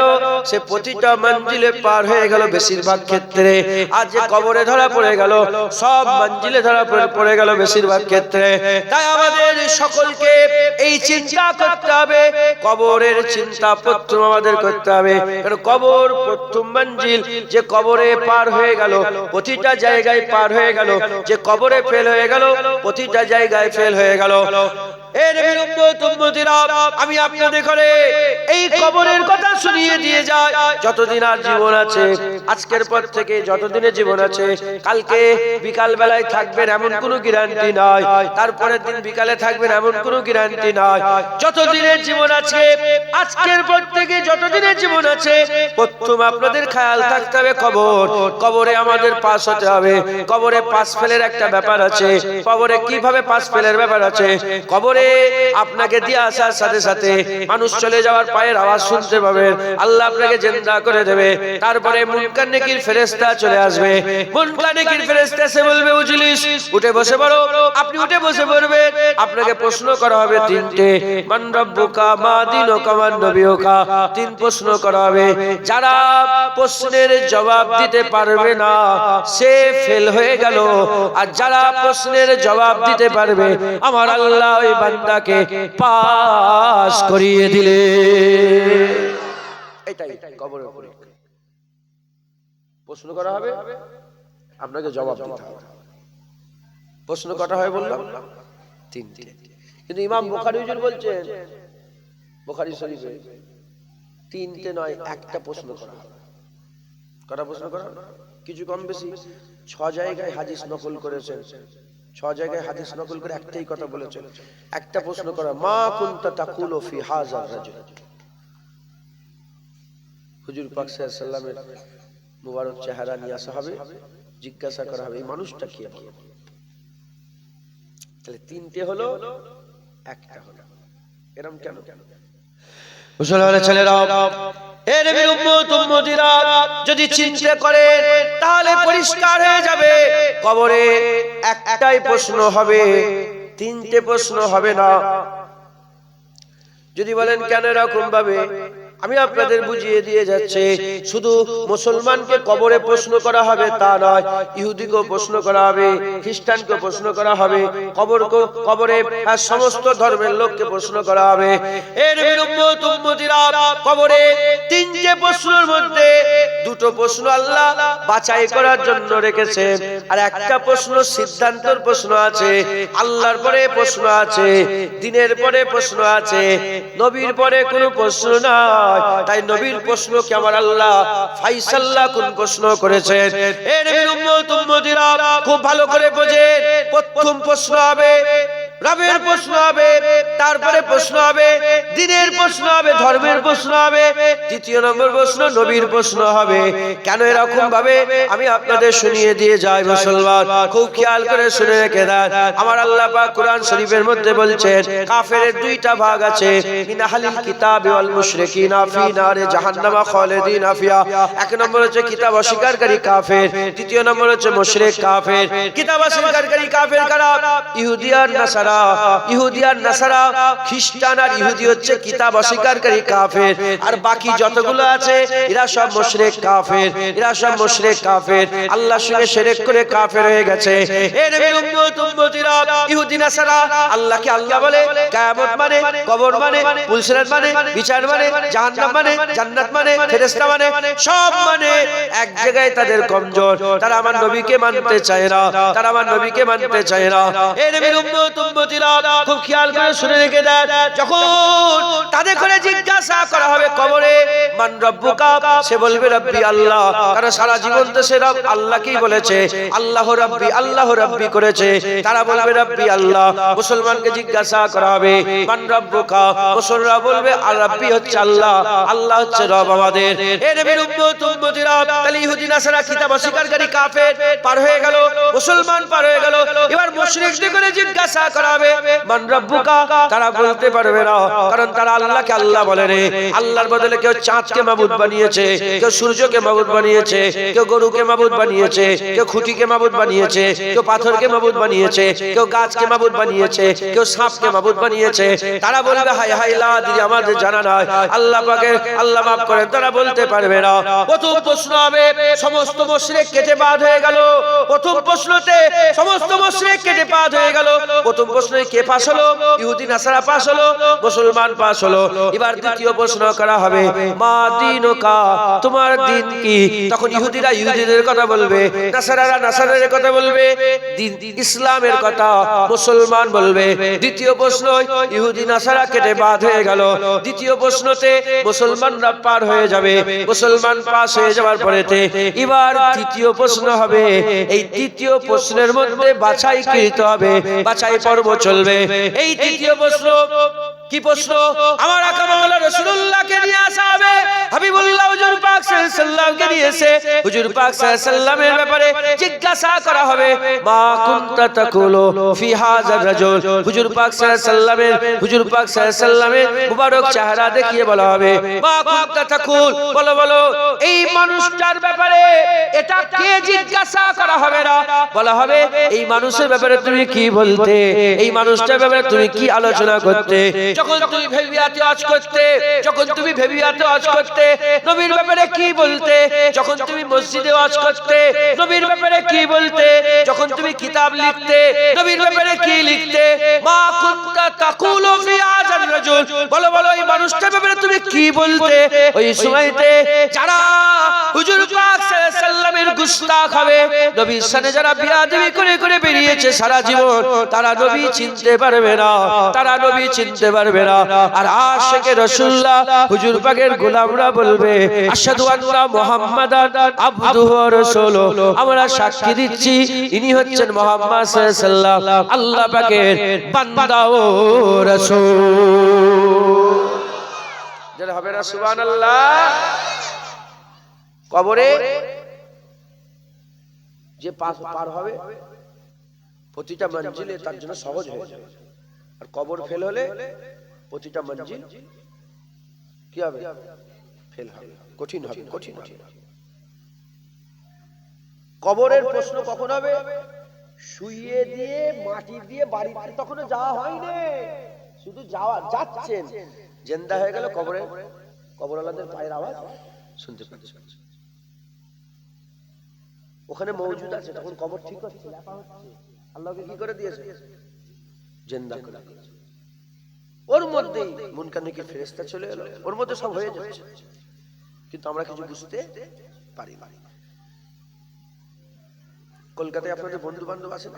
সে প্রতিটা মঞ্জিলে পার হয়ে গেল বেশিরভাগ ক্ষেত্রে। আর যে কবরে ধরা পড়ে গেল সব মঞ্জিলে ধরা পড়ে গেল বেশিরভাগ ক্ষেত্রে। তাই আমাদের সকলকে এই চিন্তা করতে হবে, কবরের চিন্তা প্রথম আমাদের করতে হবে। কারণ কবর প্রথম মঞ্জিল, যে কবরে পার হয়ে গেল প্রতিটা জায়গায় পার হয়ে গেল, যে কবরে ফেল হয়ে গেল প্রতিটা জায়গায় ফেল হয়ে গেল। এর উম্মত উম্মতিরা, আমি আপনাদের করে এই কবরের কথা শুনিয়ে দিয়ে যাই। যতদিন আর জীবন আছে, আজকের পর থেকে যতদিনের জীবন আছে, কালকে বিকাল বেলায় থাকবেন এমন কোনো গ্যারান্টি নাই, তারপরের দিন বিকালে থাকবেন এমন কোনো গ্যারান্টি নাই। যতদিনের জীবন আছে, আজকের পর থেকে যতদিনের জীবন আছে, প্রথম আপনাদের খেয়াল থাকতে হবে কবর। কবরে আমাদের পাস হতে হবে। কবরে পাস ফেলের একটা ব্যাপার আছে। কবরে কিভাবে পাস ফেলের ব্যাপার আছে? কবরে কবরে আপনাকে দিয়ে আসার সাথে সাথে মানুষ চলে যাওয়ার পায়ের আওয়াজ শুনতে পাবেন, আল্লাহ আপনাকে জিন্দা করে দেবে। তারপরে মুনকার নেকির ফেরেশতা চলে আসবে, মুনকার নেকির ফেরেশতা এসে বলবে উজলিস, উঠে বসে পড়ো। আপনি উঠে বসে পড়বেন, আপনাকে প্রশ্ন করা হবে তিনটে, মান রাব্বুকা মা দীনুকা মান নবিয়ুকা, তিন প্রশ্ন করা হবে। যারা প্রশ্নের জবাব দিতে পারবে না সে ফেল হয়ে গেল, আর যারা প্রশ্নের জবাব দিতে পারবে আমার আল্লাহ ওই বান্দাকে পাস করিয়ে দিলে। এটাই কবরের পরীক্ষা। প্রশ্ন করা হবে, আপনাকে জবাব দিতে হবে। প্রশ্ন কটা হয় বললাম? তিনটে। কিন্তু ইমাম বুখারী হুজুর বলছেন বুখারী শরীফে তিনটে নয়, একটা প্রশ্ন করা হবে। কটা প্রশ্ন করা? কিছু কম বেশি 6 জায়গায় হাদিস নকল করেছেন, 6 জায়গায় হাদিস নকল করে একটাই কথা বলেছেন, একটা প্রশ্ন করা, মা কুনতা তাকুলু ফি হাযার রাজুল। হুজুর পাক সাল্লাল্লাহু আলাইহি ওয়াসাল্লামের মুবারক চেহারা নিয়ে আসা হবে, জিজ্ঞাসা করা হবে এই মানুষটা কে। তাহলে তিনটে হলো, একটা হলো। এরকম কেন? মুসলমানের ছেলেরা, এ নবীর উম্মত উম্মতিরা যদি চিন্তা করেন তাহলে পরিষ্কার হয়ে যাবে, কবরে একটাই প্রশ্ন হবে, তিনটে প্রশ্ন হবে না। যদি বলেন কেন এরকম ভাবে, আমি আপনাদের বুঝিয়ে দিয়ে যাচ্ছি, শুধু মুসলমানকে কবরে প্রশ্ন করা হবে তা নয়, ইহুদিকেও প্রশ্ন করা হবে, খ্রিস্টানকে প্রশ্ন করা হবে, কবরে সমস্ত ধর্মের লোককে প্রশ্ন করা হবে। এর উম্মত উম্মতিরা, কবরে তিনটে প্রশ্নের মধ্যে দুটো প্রশ্ন আল্লাহ বাছাই করার জন্য রেখেছেন, আর একটা প্রশ্ন সিদ্ধান্তর প্রশ্ন আছে। আল্লাহর পরে প্রশ্ন আছে, দিনের পরে প্রশ্ন আছে, নবীর পরে কোনো প্রশ্ন না। তাই নবীর প্রশ্নকে আমার আল্লাহ ফায়সালা কোন প্রশ্ন করেছেন। এই নবীর উম্মত উম্মতিরা খুব ভালো করে বোঝেন, প্রথম প্রশ্ন হবে রবের প্রশ্ন হবে, তারপরে প্রশ্ন হবে দ্বীনের প্রশ্ন হবে, ধর্মের প্রশ্ন হবে, তৃতীয় নম্বর প্রশ্ন নবীর প্রশ্ন হবে। কেন এরকম ভাবে আমি আপনাদের শুনিয়ে দিয়ে যাই মুসলমান, খুব খেয়াল করে শুনে রেখে দেন। আমার আল্লাহ পাক কোরআন শরীফের মধ্যে বলছেন কাফেরের দুইটা ভাগ আছে, মিন আহলিল কিতাবি ওয়াল মুশরিকিনা ফি নারে জাহান্নামা খালিদিনা ফিহা। এক নম্বর হচ্ছে কিতাব অস্বীকারী কাফের, দ্বিতীয় নম্বর হচ্ছে মুশরিক কাফের। কিতাব অস্বীকারী কাফের কারা? ইহুদি আর নাসারা। ইহুদি আর নাসারা, খ্রিস্টান আর ইহুদি হচ্ছে কিতাব অস্বীকারী কাফের, আর বাকি যতগুলো আছে এরা সব মুশরিক কাফের, এরা সব মুশরিক কাফের, আল্লাহর সঙ্গে শিরক করে কাফের হয়ে গেছে। এই নবীর উম্মত উম্মতিরা ইহুদি নাসারা আল্লাহকে আল্লাহ বলে, কিয়ামত মানে, কবর মানে, পুলসিরাত মানে, বিচার মানে, জাহান্নাম মানে, জান্নাত মানে, ফেরেশতা মানে, সব মানে। এক জায়গায় তাদের কমজোর, তারা আমার নবীকে মানতে চায় না, তারা আমার নবীকে মানতে চায় না। এই নবীর উম্মত উম্মতিরা খুব খেয়াল করে শুনে রেখে দেন, যখন তাদের করে জিজ্ঞাসা করা হবে কবরে মান রাব্বুকা, সে বলবে রব্বি আল্লাহ, কারণ সারা জীবন তো সে রব আল্লাহকেই বলেছে, আল্লাহ রাব্বি আল্লাহ রাব্বি করেছে, তারা বলবে রব্বি আল্লাহ। মুসলমানকে জিজ্ঞাসা করা হবে মান রাব্বুকা, মুসলমান বলবে আর রাব্বি হচ্ছে আল্লাহ, আল্লাহ হচ্ছে রব আমাদের। এই নবীর উম্মত উম্মতিরা, তাহলে ইহুদি নাসারা কিতাব অস্বীকারী কাফের পার হয়ে গেল, মুসলমান পার হয়ে গেল। এবার মুশরিকদের করে জিজ্ঞাসা করা হবে মান রাব্বুকা, তারা বলতে পারবে না, কারণ তারা আল্লাহকে আল্লাহ বলে রে। আল্লাহর বদলে কেউ চাঁদকে মাবুদ বানিয়েছে, কেউ সূর্যকে মাবুদ বানিয়েছে, কেউ গরুকে মাবুদ বানিয়েছে, কেউ খুঁটিকে মাবুদ বানিয়েছে, কেউ পাথরকে মাবুদ বানিয়েছে, কেউ গাছকে মাবুদ বানিয়েছে, কেউ সাপকে মাবুদ বানিয়েছে। তারা বলবে হায় হায় লা দিদি আমাদের জানা নাই, আল্লাহ পাকের আল্লাহ মাফ করেন, তারা বলতে পারবে না। প্রথম প্রশ্ন হবে সমস্ত মুশরিক কেটে বাদ হয়ে গেল, প্রথম প্রশ্নতে সমস্ত মুশরিক কেটে বাদ হয়ে গেল। প্রথম প্রশ্নে কে পাস হলো? ইহুদি নাসারা পাস হলো, মুসলমান পাস হলো। এবার দ্বিতীয় প্রশ্ন করা হবে মা দীনুকা, তোমার দিন কি? তখন ইহুদিরা ইহুদিদের কথা বলবে, নাসারারা নাসারাদের কথা বলবে, দিন ইসলামের কথা মুসলমান বলবে। দ্বিতীয় প্রশ্ন ইহুদি নাসারা কেটে বাদ হয়ে গেল, দ্বিতীয় প্রশ্নতে মুসলমানরা পার হয়ে যাবে, মুসলমান পাস হয়ে যাওয়ার পরেতে এবার তৃতীয় প্রশ্ন হবে। এই তৃতীয় প্রশ্নের মধ্যে বাছাই কৃত হবে, বাছাই পর্ব চলবে। এই তৃতীয় প্রশ্ন কি প্রশ্ন? আমার আকা মাওলানা রাসূলুল্লাহকে নিয়ে আসা হবে, হাবিবুল্লাহ হুজুর পাক সাল্লাল্লাহু আলাইহি ওয়াসাল্লামকে নিয়ে বেরিয়েছে হুজুর পাক সাল্লাল্লাহু আলাইহি ওয়াসাল্লামের ব্যাপারে জিজ্ঞাসা করা হবে মা কুনতা তাকুলু ফি হাযার রাজুল হুজুর পাক সাল্লাল্লাহু আলাইহি ওয়াসাল্লামের মুবারক চেহারা দেখিয়ে বলা হবে মা কুনতা তাকুল বলো এই মানুষটার ব্যাপারে এটা কে জিজ্ঞাসা করা হবে না বলা হবে এই মানুষের ব্যাপারে তুমি কি বলতে এই মানুষটার ব্যাপারে তুমি কি আলোচনা করতে যখন তুমি ভেবিয়াতে ওয়াজ করতে নবীর ব্যাপারে কি বলতে যখন তুমি মসজিদে ওয়াজ করতে নবীর ব্যাপারে কি বলতে যখন তুমি কিতাব লিখতে নবীর ব্যাপারে কি লিখতে মা কুনতা তাকুলু ফি হাযার রাজুল বলো এই মানুষটার ব্যাপারে তুমি কি বলতে ওই সময়তে যারা হুজুর পাক সাল্লাল্লাহু আলাইহি ওয়াসাল্লামের গুস্তাখ হবে নবীর সামনে যারা বিয়াদবি করে বেরিয়েছে সারা জীবন তারা নবী চিনতে পারবে না আর আশিকে রাসূলুল্লাহ হুজুর পাকের গোলামরা বলবে আশহাদু আন্না মুহাম্মাদান আবদুহু ওয়া রাসূলুহু আমরা সাক্ষী দিচ্ছি ইনি হচ্ছেন মুহাম্মদ সাল্লাল্লাহু আলাইহি ওয়াসাল্লাম আল্লাহ পাকের বান্দা ও রাসূল যারা হবে না সুবহানাল্লাহ কবরে যে পার হবে প্রতিটা মঞ্জিলে তার জন্য সহজ হয়ে যাবে আর কবর ফেল হলে প্রতিটা মঞ্জিল কি হবে ফেল হবে কঠিন হবে কবরের প্রশ্ন কখন হবে শুইয়ে দিয়ে মাটি দিয়ে বাড়িতে তখনো যাওয়া হয়নি শুধু যাচ্ছেন জিন্দা হয়ে গেল কবরওয়ালাদের পায়ের আওয়াজ শুনতে পাচ্ছেন ওখানে মওজুদ আছে তখন কবর ঠিক হচ্ছে লেপা হচ্ছে আল্লাহকে কি করে দিয়েছে জিন্দা করে ওর মধ্যেই মুনকার নাকির ফেরেশতা চলে এলো ওর মধ্যে সব হয়ে যাচ্ছে কিন্তু আমরা কিছু বুঝতে পারি না কলকাতায় আপনাদের বন্ধু বান্ধব আছে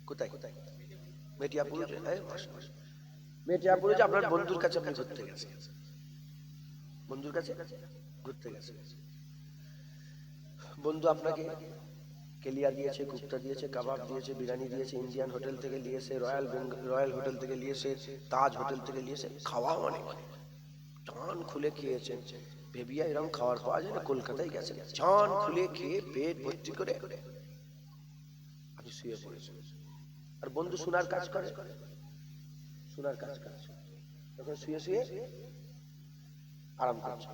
কোথায় মেটিয়াপুরে আপনার বন্ধুর কাছে আপনি ঘুরতে গেছেন বন্ধু আপনাকে কেলিয়া দিয়েছে কুপ্তা দিয়েছে কাবাব দিয়েছে বিরিয়ানি দিয়েছে ইন্ডিয়ান হোটেল থেকে নিয়েছে রয়্যাল হোটেল থেকে নিয়েছে তাজ হোটেল থেকে নিয়েছে খাওয়া অনেক জান খুলে খেয়েছেন ভেবিয়া এরকম খাবার পাওয়া যায় না কলকাতায় গেছেন জান খুলে খেয়ে পেট ভর্তি করে আপনি শুয়ে পড়েছেন আর বন্ধু শোনার কাজ করে তখন শুয়ে আরাম করছে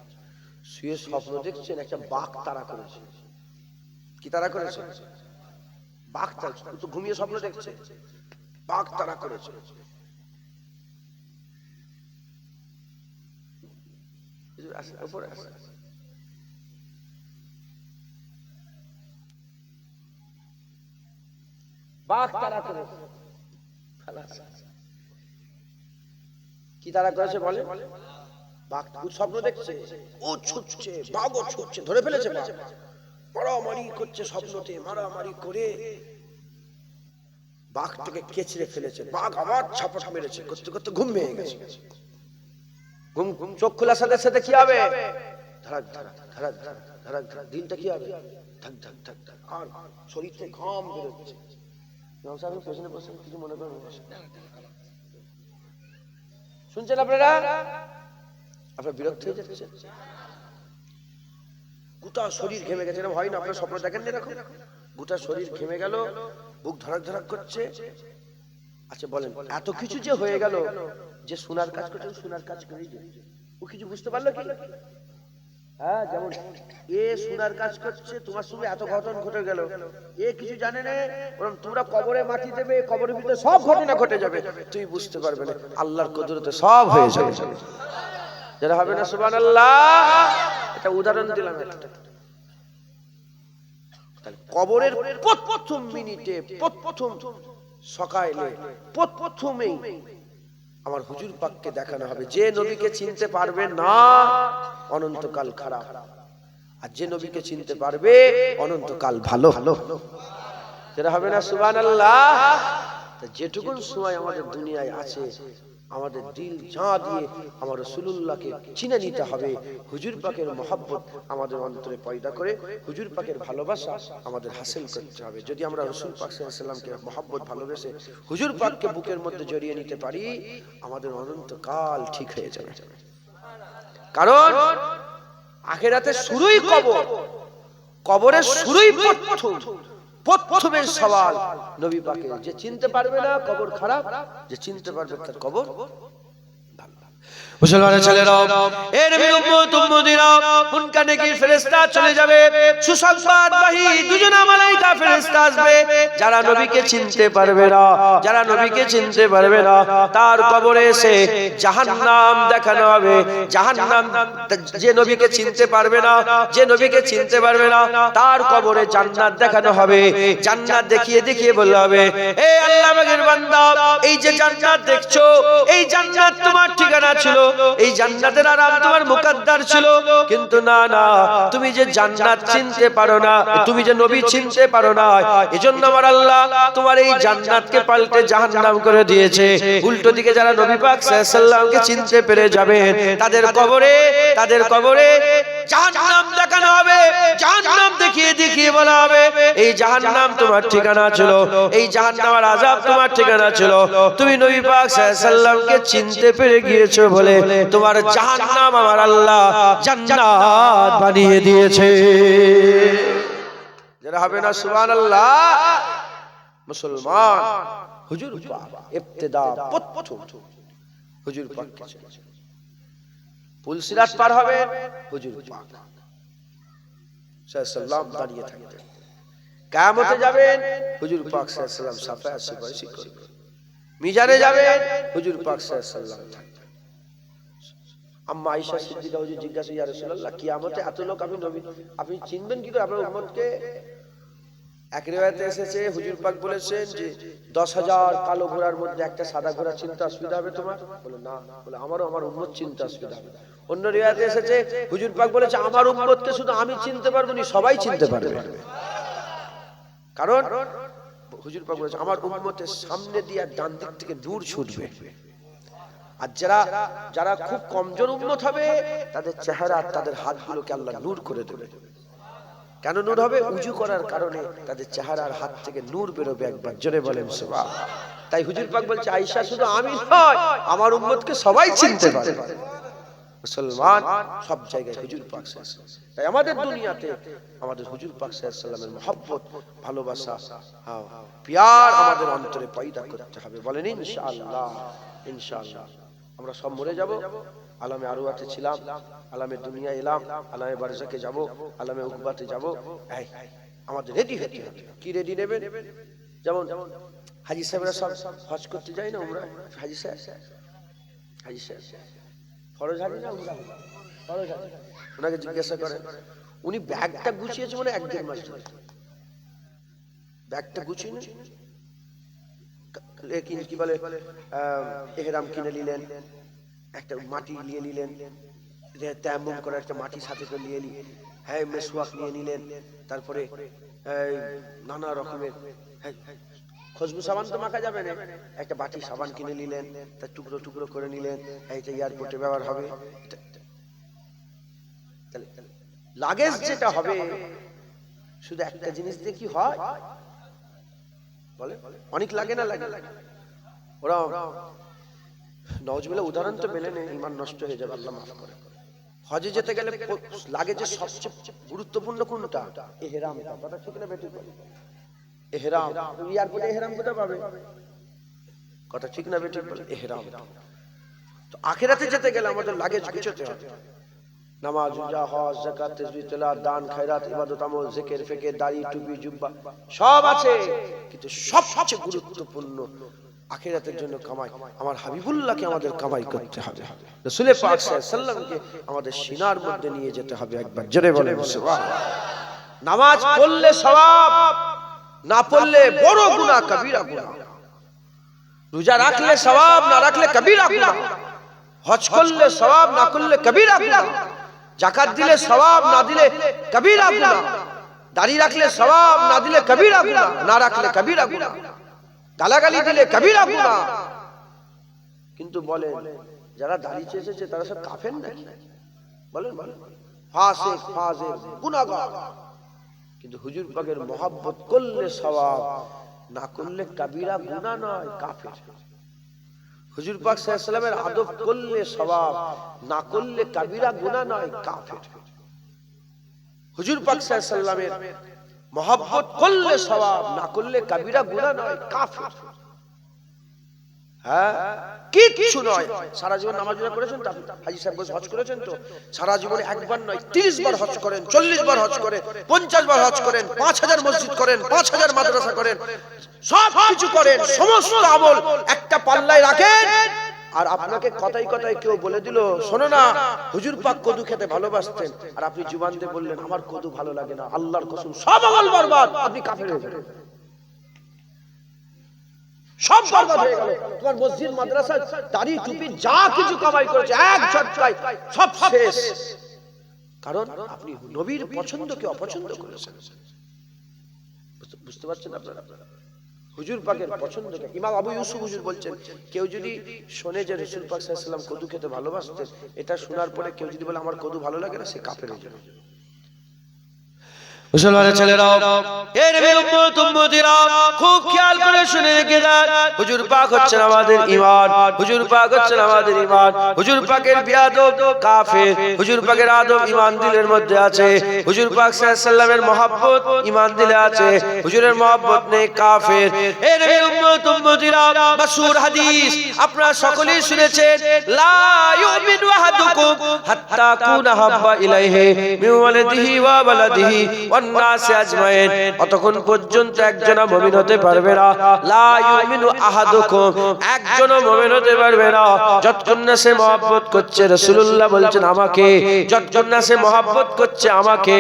শুয়ে স্বপ্ন দেখছেন একটা বাঘ তাড়া করেছে কি তাড়া করেছে বাঘ তাড়া তো ঘুমিয়ে স্বপ্ন দেখছে বাঘ তাড়া করেছে বাঘ তাড়া করেছে কি তাড়া করেছে বলে বাঘ স্বপ্ন দেখছে ও ছুটছে বাঘও ছুটছে ধরে ফেলেছে মারামারি করছে স্বপ্নতে মারামারি করে বাঘটাকে কেচড়ে ফেলেছে বাঘ আবার ঝাপট মেরেছে করতে ঘুম ভেঙে গেছে ঘুম চোখ খোলার সাথে সাথে কি হবে ধড়াক ধড়াক দিলটা কি হবে ধক ধক আর শরীর থেকে ঘাম বেরোচ্ছে পেছনে বসে কিছু মনে করেন শুনছেন আপনারা বিরক্ত হয়ে যাচ্ছে গোটা শরীর ঘেমে গেছে হয় না আপনার স্বপ্ন দেখেন না এরকম গোটা শরীর ঘেমে গেল বুক ধড়াক করছে আচ্ছা বলেন এত কিছু যে হয়ে গেল যে সোনার কাজ করছে সোনার কাজ করেই ও কিছু বুঝতে পারলো কি হ্যাঁ যেমন এ সোনার কাজ করছে তোমার সঙ্গে এত ঘটনা ঘটে গেল এ কিছু জানে না তোমরা কবরে মাটি দেবে কবরের ভিতরে সব ঘটনা ঘটে যাবে তুই বুঝতে পারবে না আল্লাহর কুদরতে সব হয়ে যাবে যারা হবে না সুবহানাল্লাহ এটা উদাহরণ দিলাম একটা কবরের প্রথম মিনিটে প্রথম সকালে প্রথমেই আমার হুজুর পাককে দেখানো হবে যে নবীকে চিনতে পারবে না অনন্তকাল খারাপ আর যে নবীকে চিনতে পারবে অনন্তকাল ভালো যারা হবে না সুবহানাল্লাহ যেটুকুন সময় আমাদের দুনিয়ায় আছে আমাদের দিল জাঁ দিয়ে আমার রাসূলুল্লাহকে চিনে নিতে হবে হুজুর পাকের মহব্বত আমাদের অন্তরে পয়দা করে হুজুর পাকের ভালোবাসা আমাদের হাসিল করতে হবে যদি আমরা রাসূল পাক সাল্লাল্লাহু আলাইহি ওয়াসাল্লামকে মহব্বত ভালোবেসে হুজুর পাককে বুকের মধ্যে জড়িয়ে নিতে পারি আমাদের অনন্তকাল ঠিক হয়ে যাবে কারণ আখিরাতে শুরুই কবর, কবরের শুরুই প্রথমের সওয়াল নবী পাকের। যে চিনতে পারবে না কবর খারাপ, যে চিনতে পারবে তার কবর ভালো। মুসলমানের ছেলেরা, এ নবীর উম্মত উম্মতিরা, মুনকার নেকির ফেরেশতা চলে যাবে, সুসংবাদবাহী দুজন মালায়েকা ফেরেশতা আসবে। যারা নবীকে চিনতে পারবে না, যারা নবীকে চিনতে পারবে না, তার কবরে এসে জাহান্নাম দেখানো হবে। জাহান্নাম, যে নবীকে চিনতে পারবে না, যে নবীকে চিনতে পারবে না, তার কবরে জান্নাত দেখানো হবে। জান্নাত দেখিয়ে দেখিয়ে বলা হবে, এ আল্লাহ পাকের বান্দা, এই যে জান্নাত দেখছো, এই জান্নাত তোমার ঠিকানা ছিল, এই জান্নাতের আরাম তোমার মুকদ্দার ছিল, কিন্তু না না, তুমি যে জান্নাত চিনতে পারো না, তুমি যে নবী চিনতে পারো না, এজন্য আমার আল্লাহ তোমার এই জান্নাতকে পাল্টে জাহান্নাম করে দিয়েছে। উল্টো দিকে যারা নবী পাক সাল্লাল্লাহু আলাইহি সাল্লামকে চিনতে পেরে যাবেন, তাদের কবরে জাহান্নাম দেখানো হবে। জাহান্নাম দেখিয়ে দেখিয়ে বলা হবে, এই জাহান্নাম তোমার ঠিকানা ছিল, এই জাহান্নামের আযাব তোমার ঠিকানা ছিল, তুমি নবী পাক সাল্লাল্লাহু আলাইহি সাল্লামকে চিনতে পেরে গিয়েছো বলে তোমার জাহান্নাম আমার আল্লাহ জান্নাত বানিয়ে দিয়েছে। যারা হবে না সুবহানাল্লাহ। মুসলমান হুজুর পাক ইবতিদা প্রথম হুজুর পাক পুলসিরাত পার হবে, হুজুর পাক সাল্লাল্লাহু দাঁড়িয়ে থাকবেন। কিয়ামতে যাবেন, হুজুর পাক সাল্লাল্লাহু সাফায়ে সুপারিশ করবেন। মিজানে যাবেন, হুজুর পাক সাল্লাল্লাহু থাকবেন। আম্মা আয়েশা সিদ্দিকা হুজুর জিজ্ঞাসা, ইয়া রাসূলুল্লাহ, কিয়ামতে এত লোক আপনি চিনবেন কি করে আপনার উম্মতকে? এক রিওয়ায়াতে এসেছে হুজুর পাক বলেছেন যে 10,000 কালো ঘোড়ার মধ্যে একটা সাদা ঘোড়া চিনতে অসুবিধা হবে তোমার? বলে না। বলে আমারও আমার উম্মত চিনতে অসুবিধা হবে। অন্য রিওয়ায়াতে এসেছে হুজুর পাক বলেছে আমার উম্মতকে শুধু আমি চিনতে পারবো না, সবাই চিনতে পারবে। কারণ হুজুর পাক বলেছে আমার উম্মতের সামনে দিয়ে ডান দিক থেকে নূর ছুটবে। আর যারা খুব কমজোর উম্মত হবে, তাদের চেহারা, তাদের হাতগুলোকে আল্লাহ নূর করে দেবে। কেন নূর হবে? উজু করার কারণে তাদের চেহারার হাত থেকে নূর বেরোবে। একবার জোরে বলেন সুবহানাল্লাহ। তাই হুজুর পাক বলছে আয়েশা শুধু আমি নয়, আমার উম্মতকে সবাই চিনতে পারে। মুসলমান সব জায়গায় হুজুর পাক সাল্লাল্লাহু আলাইহি ওয়াসাল্লাম। তাই আমাদের দুনিয়াতে আমাদের হুজুর পাক সাল্লাল্লাহু আলাইহি ওয়াসাল্লামের মহব্বত, ভালোবাসা, প্যার আমাদের অন্তরে পয়দা করতে হবে। বলেন ইনশাআল্লাহ। ইনশাআল্লাহ আমরা সব মরে যাব, আলামে আরওয়াতে ছিলাম, আলামে দুনিয়া এলাম, আলামে বারজাকে যাব, আলামে উকবাতে যাব। আমাদের রেডি হতে হবে। কি রেডি নেবেন? যেমন হাজী সাহেবরা সব হজ করতে যায় না, উমরা। হাজী সাহেব ফরজ হাজী না উমরা? ফরজ হাজী। ওনাকে জিজ্ঞাসা করেন, উনি ব্যাগটা গুছিয়েছে মানে 1-1.5 মাস ধরে ব্যাগটা গুছিয়ে নেন। কি বলে, ইহরাম কিনে নিলেন, একটা মাটি নিয়ে নিলেন, তায়াম্মুম করে একটা মাটি সাথে করে নিয়ে নিলেন, হ্যাঁ মেসওয়াক নিয়ে নিলেন, তারপরে নানা রকমের খুশবু সাবান তো মাখা যাবে না, একটা বাটি সাবান কিনে নিলেন, তার টুকরো টুকরো করে নিলেন, এইটা এয়ারপোর্টে ব্যবহার হবে। লাগেজ যেটা হবে শুধু একটা জিনিস দিয়ে কি হয় বলে? অনেক লাগে না? লাগে। ওরা নওয়াজবিল্লাহ উদাহরণ তো মেলে নেই, ঈমান নষ্ট হয়ে যাবে, আল্লাহ মাফ করে। হজে যেতে গেলে লাগে যে সবচেয়ে গুরুত্বপূর্ণ কোনটা? ইহরাম। কথা ঠিক না বেঠিক? ইহরাম। এয়ারপোর্টে ইহরাম কোথায় পাবে? কথা ঠিক না বেঠিক? ইহরাম। তো আখিরাতে যেতে গেলে আমাদের লাগেজ গুছোতে হবে। নামাজ, রোজা, হজ, যাকাত, তাসবিহ, তেলাওয়াত, দান, খায়রাত, ইবাদত, আমল, জিকির, ফিকির, দাড়ি, টুপি, জুব্বা সব আছে, কিন্তু সবচেয়ে গুরুত্বপূর্ণ আখিরাতের জন্য কামাই। আমার হাবিবুল্লাহকে আমাদের কামাই করতে হবে, রাসূল পাক সাল্লাল্লাহু আলাইহি ওয়াসাল্লামকে আমাদের সিনার মধ্যে নিয়ে যেতে হবে। একবার জোরে বলেন সুবহানাল্লাহ। নামাজ পড়লে সওয়াব, না পড়লে বড় গুনাহ, কবিরা গুনাহ। রোজা রাখলে সওয়াব, না রাখলে কবিরা গুনাহ। হজ করলে সওয়াব, না করলে কবিরা গুনাহ। যাকাত দিলে সওয়াব, না দিলে কবিরা গুনাহ। দাড়ি রাখলে সওয়াব, না দিলে কবিরা গুনাহ, না রাখলে কবিরা গুনাহ। গালাগালি দিলে কবিরা গুনাহ। কিন্তু বলেন যারা দাড়ি চেয়েছে তারা সব কাফের নাকি? বলেন ফাসিক, ফাজির, গুনাহগার। কিন্তু হুজুর পাকের মহব্বত করলে সওয়াব, না করলে কবিরা গুনাহ নয়, কাফের। হুজুর পাক সাল্লাল্লাহু আলাইহি ওয়াসাল্লামের আদব করলে সওয়াব, না করলে কবিরা গুনাহ নয়, কাফের। হুজুর পাক সাল্লাল্লাহু আলাইহি সাল্লামের মহব্বত করলে সওয়াব, না করলে কবিরা গুনাহ নয়, কাফির। হ্যাঁ, কিচ্ছু নয়। সারা জীবন নামাজ রোজা করেছেন তো? হাজী সাহেব হজ করেছেন তো? সারা জীবনে একবার নয় 30 বার হজ করেন, 40 বার হজ করেন, 50 বার হজ করেন, 5000 মসজিদ করেন, 5000 মাদ্রাসা করেন, সব কিছু করেন, সমস্ত আমল একটা পাল্লায় রাখেন। আর আপনাকে কথাই কথাই কেউ বলে দিল, শোনো না হুজুর পাক কদু খেতে ভালোবাসতেন, আর আপনি জুবান দিয়ে বললেন আমার কদু ভালো লাগে না, আল্লাহর কসম সব আমল বরবাদ, আপনি কাফের হয়ে যাবেন। সব বরবাদ হয়ে গেল। তোমার মসজিদ মাদ্রাসা দাড়ি টুপি যা কিছু কামাই করেছে এক ঝটকায় সব শেষ। কারণ আপনি নবীর পছন্দকে অপছন্দ করেছেন। বুঝতে পারছেন আপনারা? হুজুর পাকের পছন্দকে ইমাম আবু ইউসুফ হুজুর বলছেন, কেউ যদি শোনে যে রাসূল পাক সাল্লাল্লাহু আলাইহি ওয়াসাল্লাম কদু খেতে ভালোবাসতেন, এটা শোনার পরে কেউ যদি বলে আমার কদু ভালো লাগে না, সে কাফের হয়ে যাবে। মুসলমানের ছেলেরাও, এই নবীর উম্মত উম্মতিরা খুব খেয়াল করে শুনে রেখে যান, হুজুর পাক হচ্ছেন আমাদের ঈমান, হুজুর পাক হচ্ছেন আমাদের ঈমান। হুজুর পাকের বিয়াদব কাফের, হুজুর পাকের আদব ঈমান দিলের মধ্যে আছে, হুজুর পাক সাল্লাল্লাহু আলাইহি ওয়াসাল্লামের মহব্বত ঈমান দিলে আছে, হুজুরের মহব্বত নেই কাফের। এই নবীর উম্মত উম্মতিরা, মাশহুর হাদিস আপনারা সকলেই শুনেছেন, লা ইউমিনু আহাদুকুম হাত্তা কুনা হাব্বা ইলাইহি মিন ওয়ালিদিহি ওয়া ওয়ালাদিহি অতক্ষণ পর্যন্ত একজনও মুমিন হতে পারবে না। লা ইউমিনু আহাদুকুম, একজনও মুমিন হতে পারবে না যতক্ষণ না সে মহব্বত করছে, রাসূলুল্লাহ বলছেন আমাকে, যতক্ষণ না সে মহব্বত করছে আমাকে,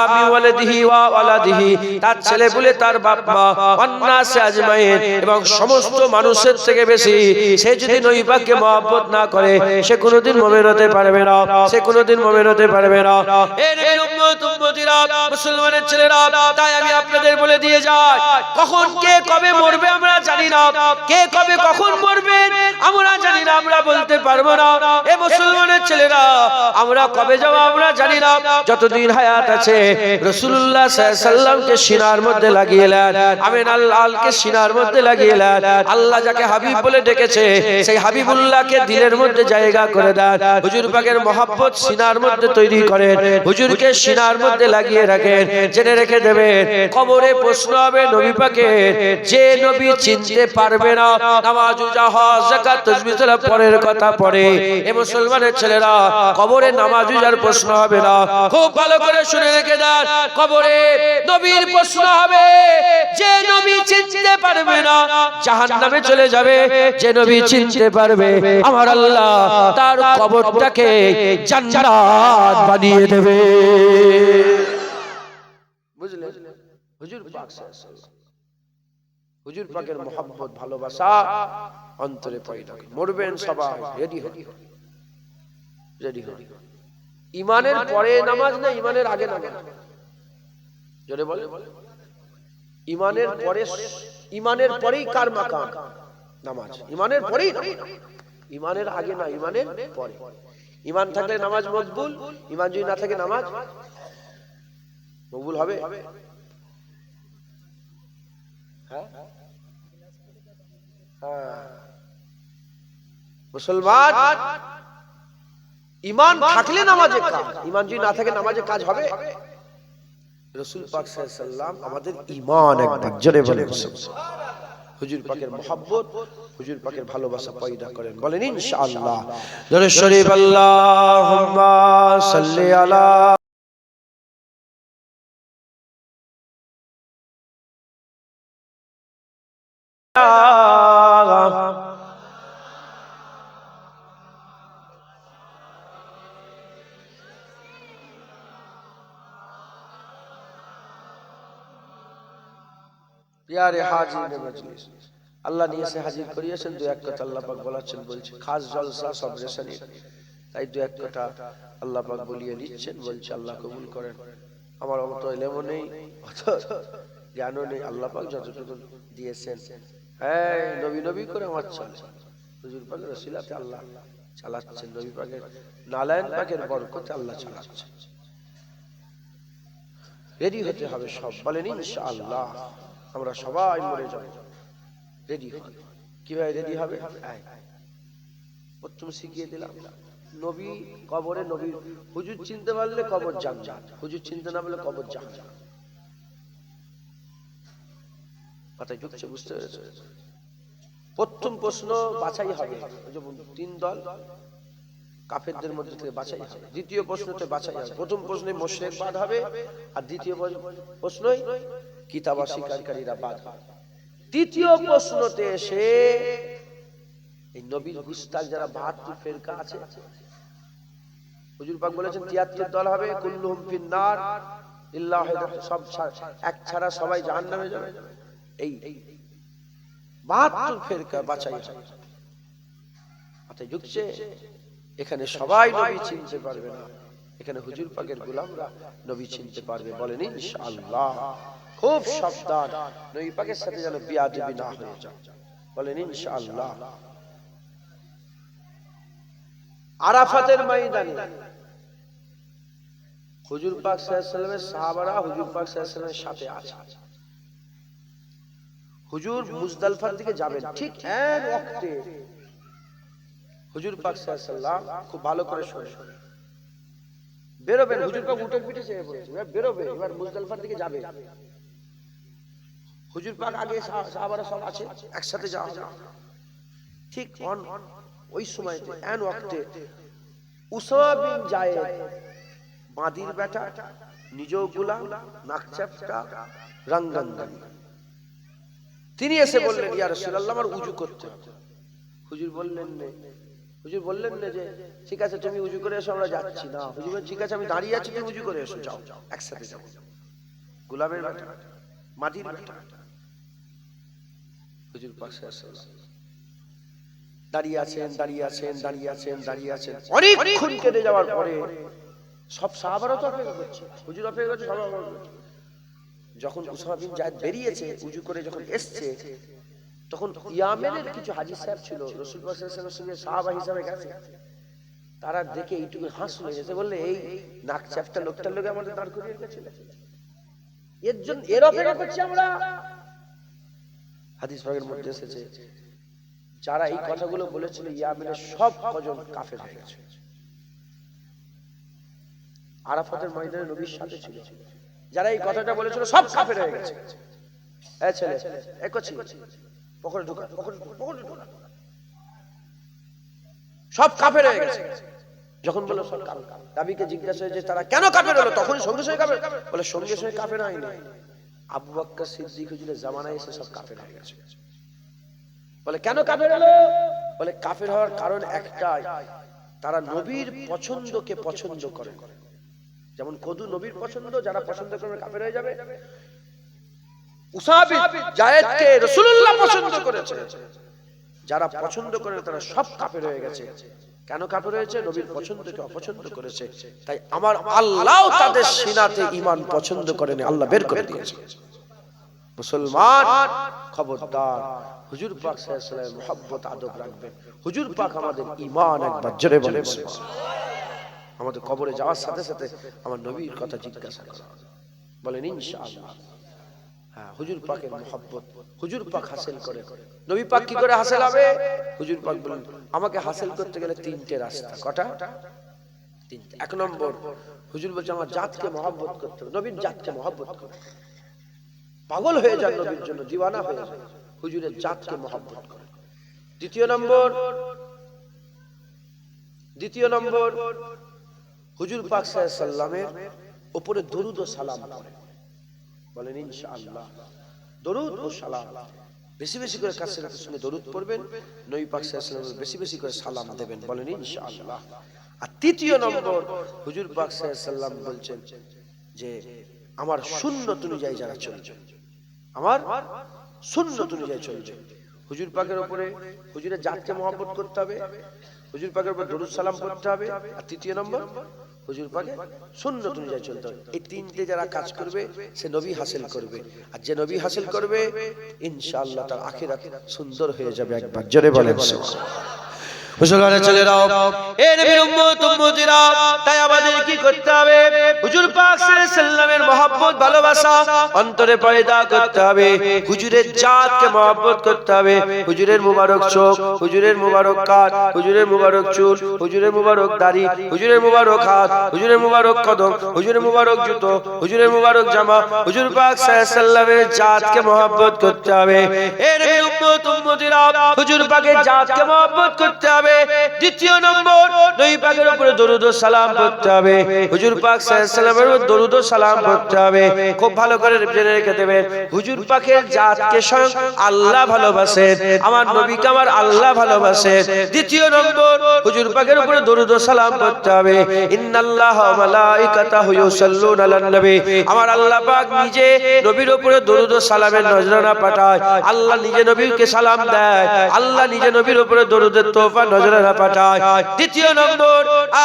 আমি ওয়ালিদিহি ওয়া ওয়ালাদিহি, তার ছেলে বলে তার বাপ মা, ওয়ান্নাসে আজমাইন, এবং সমস্ত মানুষের থেকে বেশি সে যদি নবী পাককে মহব্বত না করে, সে কোনোদিন মুমিন হতে পারবে না, সে কোনোদিন মুমিন হতে পারবে না। এই নবীর উম্মত উম্মতিরা, মুসলমানের ছেলেরা, তাই আমি আপনাদের বলে দিয়ে যাই, কখন কে কবে মরবে আমরা জানি না, কে কবে কখন মরবে আমরা জানি না, আমরা বলতে পারবো না। এ মুসলমানের ছেলেরা, আমরা কবে যাব আমরা জানি না, যতদিন হায়াত আছে রাসূলুল্লাহ সাল্লাল্লাহু আলাইহি ওয়াসাল্লামকে সিনার মধ্যে লাগিয়ে নেন, আমিন আল্লাহকে সিনার মধ্যে লাগিয়ে নেন। আল্লাহ যাকে হাবিব বলে ডেকেছে, সেই হাবিবুল্লাহকে দিলের মধ্যে জায়গা করে দেন। হুজুর পাকের মহব্বত সিনার মধ্যে তৈরি করেন, হুজুরকে সিনার মধ্যে লাগিয়ে রাখেন। জেনে রেখে দেবেন, কবরে প্রশ্ন হবে নবী পাকের, যে নবী চিনতে পারবে না, নামাজ রোজা হজ যাকাত তাসবিহ সালাত পরের কথা পড়ে, এ মুসলমানের ছেলেরা, কবরে নামাজ রোজার প্রশ্ন হবে না। খুব ভালো করে শুনে রেখে দেন, কবরে নবীর প্রশ্ন হবে, যে নবী চিনতে পারবে না জাহান্নামে চলে যাবে, যে নবী চিনতে পারবে আমার আল্লাহ তার কবরটাকে জান্নাত বানিয়ে দেবে। বুঝলেন? হুজুর পাক সাল্লাল্লাহু আলাইহি ওয়াসাল্লাম, হুজুর পাকের মহব্বত ভালোবাসা অন্তরে পয়দা করে। মরবেন সবাই, রেডি হন, রেডি হন। ঈমানের পরে নামাজ না ঈমানের আগে নামাজ? জোরে বলে। ঈমানের পরে, ঈমানের পরেই কার মাকাম? নামাজ। ঈমানের পরেই, ঈমানের আগে না, ঈমানের পরে। ঈমান থাকলে নামাজ মকবুল, ঈমান যদি না থাকে নামাজ মকবুল হবে? হ্যাঁ, মুসলমান ঈমান থাকলে নামাজে কাজ, ঈমান যদি না থাকে নামাজে কাজ হবে? রাসূল পাক সাল্লাল্লাহু আলাইহি ওয়াসাল্লাম আমাদের ঈমান একবার জোরে বলে হুজুর পাকের মহব্বত, হুজুর পাকের ভালোবাসা পয়দা করেন, বলেন ইনশাআল্লাহ। দরুদ শরীফ আল্লাহুম্মা সাল্লি আলা প্রিয়ারে হাজির মজলিস, আল্লাহ নিয়ে এসে হাজির করিয়েছেন। দু এক কথা আল্লাহ পাক বলাচ্ছেন, বলছে খাস জলসা সব রেশানি, তাই দু এক কথা আল্লাহ পাক বলিয়ে দিচ্ছেন, বলছে আল্লাহ কবুল করেন। আমার অত এলেমও নেই, অত জ্ঞানও নেই, আল্লাহ পাক যতটুকু দিয়েছেন, হ্যাঁ নবী নবী করে আমার চলে। হুজুর পাকের ওসিলাতে আল্লাহ চালাচ্ছেন, নবী পাকের নালায়েন পাকের বরকতে আল্লাহ চালাচ্ছেন। রেডি হতে হবে সব, বলেন ইনশাআল্লাহ। আমরা সবাই মরে যাব, রেডি হন। কিভাবে রেডি হবে? প্রথম শিখিয়ে দিলাম, নবী কবরে নবী হুজুর চিনতে পারলে কবর জান্নাত, হুজুর চিনতে না পারলে কবর জাহান্নাম। কথা ঢুকছে, বুঝতে পেরেছো? প্রথম প্রশ্ন বাছাই হবে, যেমন 3 দল কাফেরদের মধ্যে থেকে বাছাই হবে। দ্বিতীয় প্রশ্নতে বাছাই হবে। প্রথম প্রশ্নে মুশরিক বাদ হবে, আর দ্বিতীয় প্রশ্নই কিতাব অস্বীকারীরা বাদ হবে। তৃতীয় প্রশ্নতে এসে এই নবীর গুস্তাখ যারা 72 ফেরকা আছে, হুজুর পাক বলেছেন 73 দল হবে, কুল্লুহুম ফিন্নার ইল্লা ওয়াহিদ, সব এক ছাড়া সবাই জাহান্নামে যাবে। এই 72 ফেরকা বাছাই হবে। কথা ঢুকছে? এখানে সবাই নবী চিনতে পারবে না, এখানে হুজুর পাকের গোলামরা নবী চিনতে পারবে। বলেন ইনশাআল্লাহ। খুব সাবধান, নবী পাকের সাথে যেন বিয়াদবি না হয়ে যায়। বলেন ইনশাআল্লাহ। আরাফাতের ময়দানে হুজুর পাক সাল্লাল্লাহু আলাইহি ওয়াসাল্লামের সাহাবারা হুজুর পাক সাল্লাল্লাহু আলাইহি ওয়াসাল্লামের সাথে আছে। হুজুর মুজদালিফার দিকে যাবেন, ঠিক এক ওয়াক্তে হুজুর পাক সাল্লাল্লাহু আলাইহি ওয়াসাল্লাম, খুব ভালো করে শুনুন, বেরোবেন। হুজুর পাক উটের পিঠে চেপে পড়েছে, বেরোবে, এবার মুজদালিফার দিকে যাবে। হুজুর পাক আগে, সাহাবারা সব আছে, একসাথে যাওয়া হবে। ঠিক ওই সময়তে এন ওয়াক্তে উসামা বিন জায়েদ, বাদির বেটা, নিজেও গোলাম, নাকচাপটা, রঙ্গাঙ্গানি, তিনি এসে বললেন, ইয়া রাসূলুল্লাহ, আমার উযু করতে হবে। হুজুর বললেন না যে ঠিক আছে তুমি উযু করে এসো, আমরা যাচ্ছি না। হুজুর বলেন, ঠিক আছে আমি দাঁড়িয়ে আছি, তুমি উযু করে এসো, যাও একসাথে যাও। গোলামের বেটা, মাদির বেটা, হুজুর পাক সাল্লাল্লাহু আলাইহি ওয়াসাল্লাম দাঁড়িয়ে আছেন, অনেকক্ষণ কেটে যাওয়ার পরে সব সাহাবারা তো অপেক্ষা করছে, হুজুর অপেক্ষা করছে, সবাই অপেক্ষা করছে। যখন উসামা বিন জায়েদ বেরিয়েছে, উযু করে যখন এসছে, তখন ইয়ামেনের কিছু হাজী সাহেব ছিল, রাসূল পাক সাল্লাল্লাহু আলাইহি ওয়াসাল্লামের সঙ্গে সাহাবা হিসেবে গেছে। তারা দেখে এইটুকু হাসলো, এসে বললে, এই নাকচাপটা লোকটার লোকে আমাদের দাঁড় করিয়ে রেখেছিল, এর জন্য এর অপেক্ষা করছি আমরা। হাদিস পাকের মধ্যে এসেছে, যারা এই কথাগুলো বলেছিল ইয়ামেনের সব কজন কাফের হয়ে গেছে। আরাফাতের ময়দানে নবীর সাথে ছিল যারা এই কথাটা বলেছিল, সব কাফের হয়ে গেছে। এই ছেলে, এক করছি, পকেটে ঢোকা, সব কাফের হয়ে গেছে। যখন বলল সব কাফের, নবীকে জিজ্ঞাসা হয়েছে তারা কেন কাফের হলো, তখন সঙ্গে সঙ্গে কাফের বলে, সঙ্গে সঙ্গে কাফের হয়নি, আবু বকর সিদ্দিক হুজুরের জামানায় এসে সব কাফের হয়ে গেছে। বলে কেন কাফের হলো? বলে কাফের হওয়ার কারণ একটাই, তারা নবীর পছন্দকে পছন্দ করে। যেমন কদু নবীর পছন্দ, যারা পছন্দ করবে কাফের হয়ে যাবে। উসামা বিন জায়েদকে রাসূলুল্লাহ পছন্দ করেছে, যারা পছন্দ করে তারা সব কাফের হয়ে গেছে। কেন কাফের হয়েছে? নবীর পছন্দকে অপছন্দ করেছে। তাই আমার আল্লাহ তাদের সিনাতে ঈমান পছন্দ করেনি, আল্লাহ বের করে দিয়েছে। মুসলমান খবরদার, হুজুর পাক সাল্লাল্লাহু আলাইহি ওয়াসাল্লামের মুহাব্বত আদব রাখবেন। হুজুর পাক আমাদের ঈমান, একবার জোরে বলেন সুবহানাল্লাহ। আমাদের কবরে যাওয়ার সাথে সাথে আমার নবীর কথা জিজ্ঞাসা করা, বলেন ইনশাআল্লাহ। হ্যাঁ, হুজুর পাকের মুহাব্বত হুজুর পাক হাসিল করে। নবী পাক কি করে হাসিল হবে? হুজুর পাক বলেন, আমাকে হাসিল করতে গেলে 3টে রাস্তা। কটা? 3টে। 1 নম্বর, হুজুর বলছে আমার জাতকে মুহাব্বত করতে হবে, নবীর জাতকে মুহাব্বত করতে হবে। পাগল হয়ে যান নবীর জন্য, দিওয়ানা হয়ে যান, হুজুরের জাতকে মুহাব্বত করে। দ্বিতীয় নম্বর, হুজুর পাক সাল্লাল্লাহু আলাইহি ওয়াসাল্লামের উপরে দরুদ ও সালাম পড়ে। বলেন ইনশাআল্লাহ। দরুদ ও সালাম বেশি বেশি করে কাসরাতের সঙ্গে দরুদ পড়বেন, নবী পাক সাল্লাল্লাহু আলাইহি ওয়াসাল্লাম বেশি বেশি করে সালাম দেবেন। বলেন ইনশাআল্লাহ। আর তৃতীয় নম্বর, হুজুর পাক সাল্লাল্লাহু আলাইহি ওয়াসাল্লাম বলছেন যে আমার সুন্নাত অনুযায়ী যারা চলবে, আমার সুন্নাত অনুযায়ী চলবে। হুজুর পাকের উপরে হুজুরের জাতকে মহব্বত করতে হবে, হুজুর পাকের উপর দরুদ সালাম পড়তে হবে, আর তৃতীয় নম্বর হুজুর পাকের সুন্নাত অনুযায়ী চলতে হবে। এই 3টে যারা কাজ করবে সে নবী হাসিল করবে, আর যে নবী হাসিল করবে ইনশাআল্লাহ তার আখিরাত সুন্দর হয়ে যাবে। একবার জোরে বলেন সুবহানাল্লাহ। মুসলমানের ছেলেরাও, এই নবীর উম্মত উম্মতিরা, তাই আমাদের কি করতে হবে? হুজুর পাক সাল্লাল্লাহু আলাইহি ওয়াসাল্লামের মহব্বত ভালোবাসা অন্তরে পয়দা করতে হবে। হুজুরের জাতকে মহব্বত করতে হবে। হুজুরের মুবারক চোখ, হুজুরের মুবারক কান, হুজুরের মুবারক চুল, হুজুরের মুবারক দাড়ি, হুজুরের মুবারক হাত, হুজুরের মুবারক কদম, হুজুরের মুবারক জুতো, হুজুরের মুবারক জামা, হুজুর পাক সাল্লাল্লাহু আলাইহি সাল্লামের জাতকে মহব্বত করতে হবে। এর উম্মত উম্মতিরা হুজুর পাকের জাতকে মহব্বত করতে হবে। দ্বিতীয় নম্বর, নবী পাকের উপরে দরুদ ও সালাম পড়তে হবে। হুজুর পাক সাল্লাল্লাহু আলাইহি সাল্লামের উপর দরুদ ও সালাম পড়তে হবে। খুব ভালো করে জেনে রেখে দেবেন, হুজুর পাকের জাতকে স্বয়ং আল্লাহ ভালোবাসেন, আমার নবীকে আমার আল্লাহ ভালোবাসেন। দ্বিতীয় নম্বর, হুজুর পাকের উপরে দরুদ ও সালাম পড়তে হবে। ইন্নাল্লাহা ওয়া মালাইকাতাহু ইউসাল্লুনা আলান নবী, আমার আল্লাহ পাক নিজে নবীর উপরে দরুদ ও সালামের নজরানা পাঠায়। আল্লাহ নিজে নবীকে সালাম দেয়, আল্লাহ নিজে নবীর উপরে দরুদের তোহফা নজরানা পাঠায়। দ্বিতীয় নম্বর,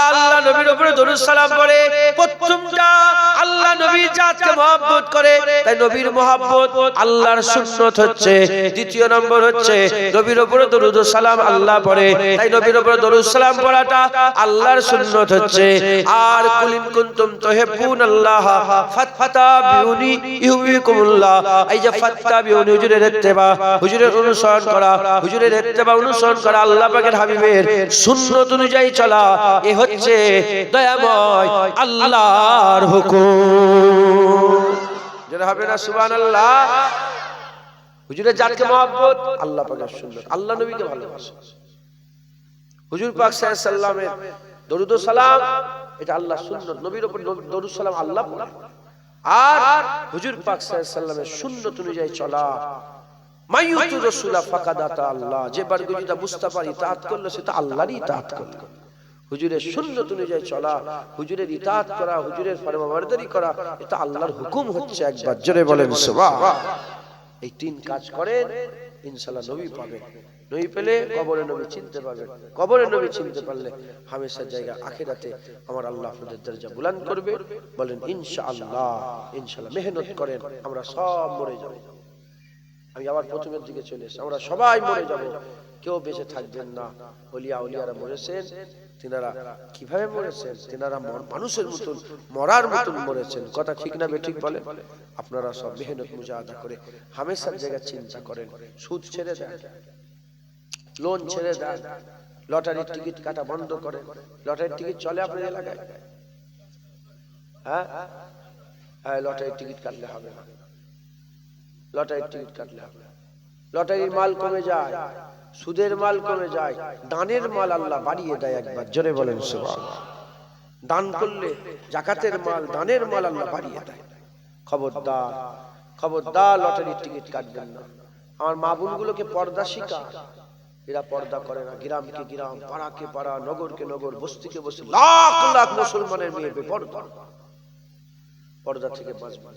আল্লাহ নবীর উপরে দরুদ সালাম করে। প্রথমটা আল্লাহ নবীর জাতকে মহব্বত করে, তাই নবীর মহব্বত আল্লাহর সুন্নত হচ্ছে। দ্বিতীয় নম্বর হচ্ছে নবীর উপরে দরুদ ও সালাম আল্লাহ পড়ে, তাই নবীর উপরে দরুদ সালাম পড়াটা আল্লাহর সুন্নত হচ্ছে। আর কুল ইন কুনতুম তুহিব্বুনাল্লাহ ফাত্তাবিউনি ইউহিব্বুকুমুল্লাহ, এই যে ফাত্তাবিউনি হুজুরের ইত্তেবা, হুজুরের অনুসরণ করা, হুজুরের ইত্তেবা অনুসরণ করা, আল্লাহ পাকের হাবিবের সুন্নত অনুযায়ী চলা, এ হচ্ছে দয়াময় আল্লাহর হুকুম। যারা হবে না সুবহানাল্লাহ। হুজুরের জাতকে মহব্বত, আল্লাহ পাকের সুন্নত, আল্লাহ নবীকে ভালোবাসা, হুজুর পাক সাল্লাল্লাহু আলাইহি সাল্লামের দরুদ ও সালাম, এটা আল্লাহর সুন্নত। নবীর উপর দরুদ সালাম আল্লাহ পড়ে, আর হুজুর পাক সাল্লাল্লাহু আলাইহি সাল্লামের সুন্নত অনুযায়ী চলা। মাইয়ুতু রাসূলা ফাকাদ আতা আল্লাহ, যে বারগুলিটা বুঝতে পারি ইতাআত করলো, সেটা আল্লাহরই ইতাআত করলো। হুজুরের সুন্নত অনুযায়ী চলা, হুজুরের ইতাআত করা, হুজুরের ফরমাবরদারি করা, এটা আল্লাহর হুকুম হচ্ছে। একবার জোরে বলেন সুবহান। এই তিন কাজ করেন, ইনশাআল্লাহ নবী পাবেন। নবী পেলে কবরে নবী চিনতে পারবেন। কবরে নবী চিনতে পারলে হামেশার জায়গা আখিরাতে আমার আল্লাহ আপনাদের দরজা বুলন্দ করবে। বলেন ইনশাআল্লাহ। ইনশাআল্লাহ মেহনত করেন, আমরা সব মরে যাব। আমি আবার প্রথমের দিকে চলে এসেছি, আমরা সবাই মরে যাব, কেউ বেঁচে থাকবেন না। ওলিয়া উলিয়ারা মরেছেন, তিনারা কিভাবে মরেছেন? তিনারা মানুষের মতন, মরার মতন মরেছেন। কথা ঠিক না বেঠিক বলেন? আপনারা সব মেহনত মুজাহাদা করে হামেশার জায়গা চিন্তা করেন। সুদ ছেড়ে দেন, লোন ছেড়ে দেন, লটারির টিকিট কাটা বন্ধ করেন। লটারির টিকিট চলে আপনার এলাকায়? হ্যাঁ, লটারির টিকিট কাটলে হবে না, লটারির টিকিট কাটলে হবে। লটারির মাল কমে যায়, সুদের মাল কমে যায়, দানের মাল আল্লাহ বাড়িয়ে দেয়। একবার জোরে বলেন সুবহানাল্লাহ। দান করলে যাকাতের মাল, দানের মাল আল্লাহ বাড়িয়ে দেয়। খবরদার, খবরদার লটারির টিকিট কাটবেন না। আমার মা বোনগুলোকে পর্দা শিখা, এরা পর্দা করে না। গ্রামকে গ্রাম, পাড়াকে পাড়া, নগরকে নগর, বস্তিকে বস্তি, লাখ লাখ মুসলমানের মেয়ে বেপর্দা। পর্দা থেকে বাঁচবেন,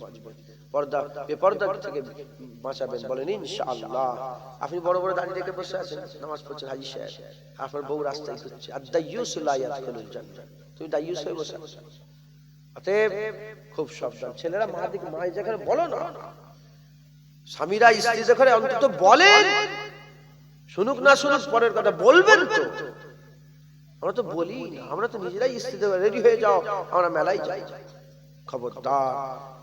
পর্দা বেপর্দা থেকে বাঁচাবেন। বলেন ইনশাআল্লাহ। আপনি বড় বড় দাঁড়িয়ে রেখে বসে আছেন, নামাজ পড়ছেন, হাজি সাহেব, আপনার বউ রাস্তায় ঘুরছে, আদ-দাইয়ুস লা ইয়াদখুলুল জান্নাহ, তুমি দাইয়ুস হয়ে বসে আছো। অতএব খুব সাবধান। ছেলেরা মা দিকে, মা যেখানে বলো না, স্বামীরা স্ত্রী যেখানে অন্তত বলেন, শুনুক না শুনুক পরের কথা, বলবেন তো। আমরা তো বলি না, আমরা তো নিজেরাই স্ত্রীতে রেডি হয়ে যাও, আমরা মেলায় যাই। খবরদার,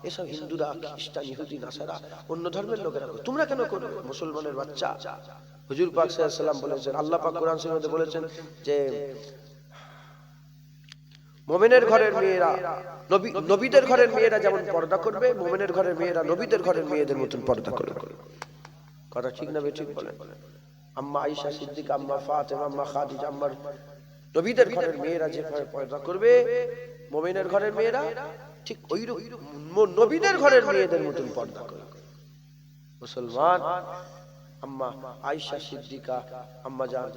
এসব হিন্দুরা, খ্রিস্টান, ইহুদি, নাসারা, অন্য ধর্মের লোকেরা তোমরা কেন করবে? মুসলমানের বাচ্চা। হুজুর পাক সাল্লাল্লাহু আলাইহি সাল্লাম বলেছেন, আল্লাহ পাক কোরআন শরীফে বলেছেন যে মুমিনের ঘরের মেয়েরা নবীদের ঘরের মেয়েরা যেমন পর্দা করবে, মুমিনের ঘরের মেয়েরা নবীদের ঘরের মেয়েদের মতন পর্দা করবে। কথা ঠিক না বেঠিক বলেন? আম্মা আয়েশা সিদ্দিকা, আম্মা ফাতেমা, আম্মা খাদিজা, আম্মার নবীদের ঘরের মেয়েরা যেভাবে পর্দা করবে, মুমিনের ঘরের মেয়েরা ঠিক ওইরকম নবীদের ঘরের মেয়েদের মতন পর্দা করবে। মুসলমান আম্মা আয়েশা সিদ্দিকা, আম্মা জান,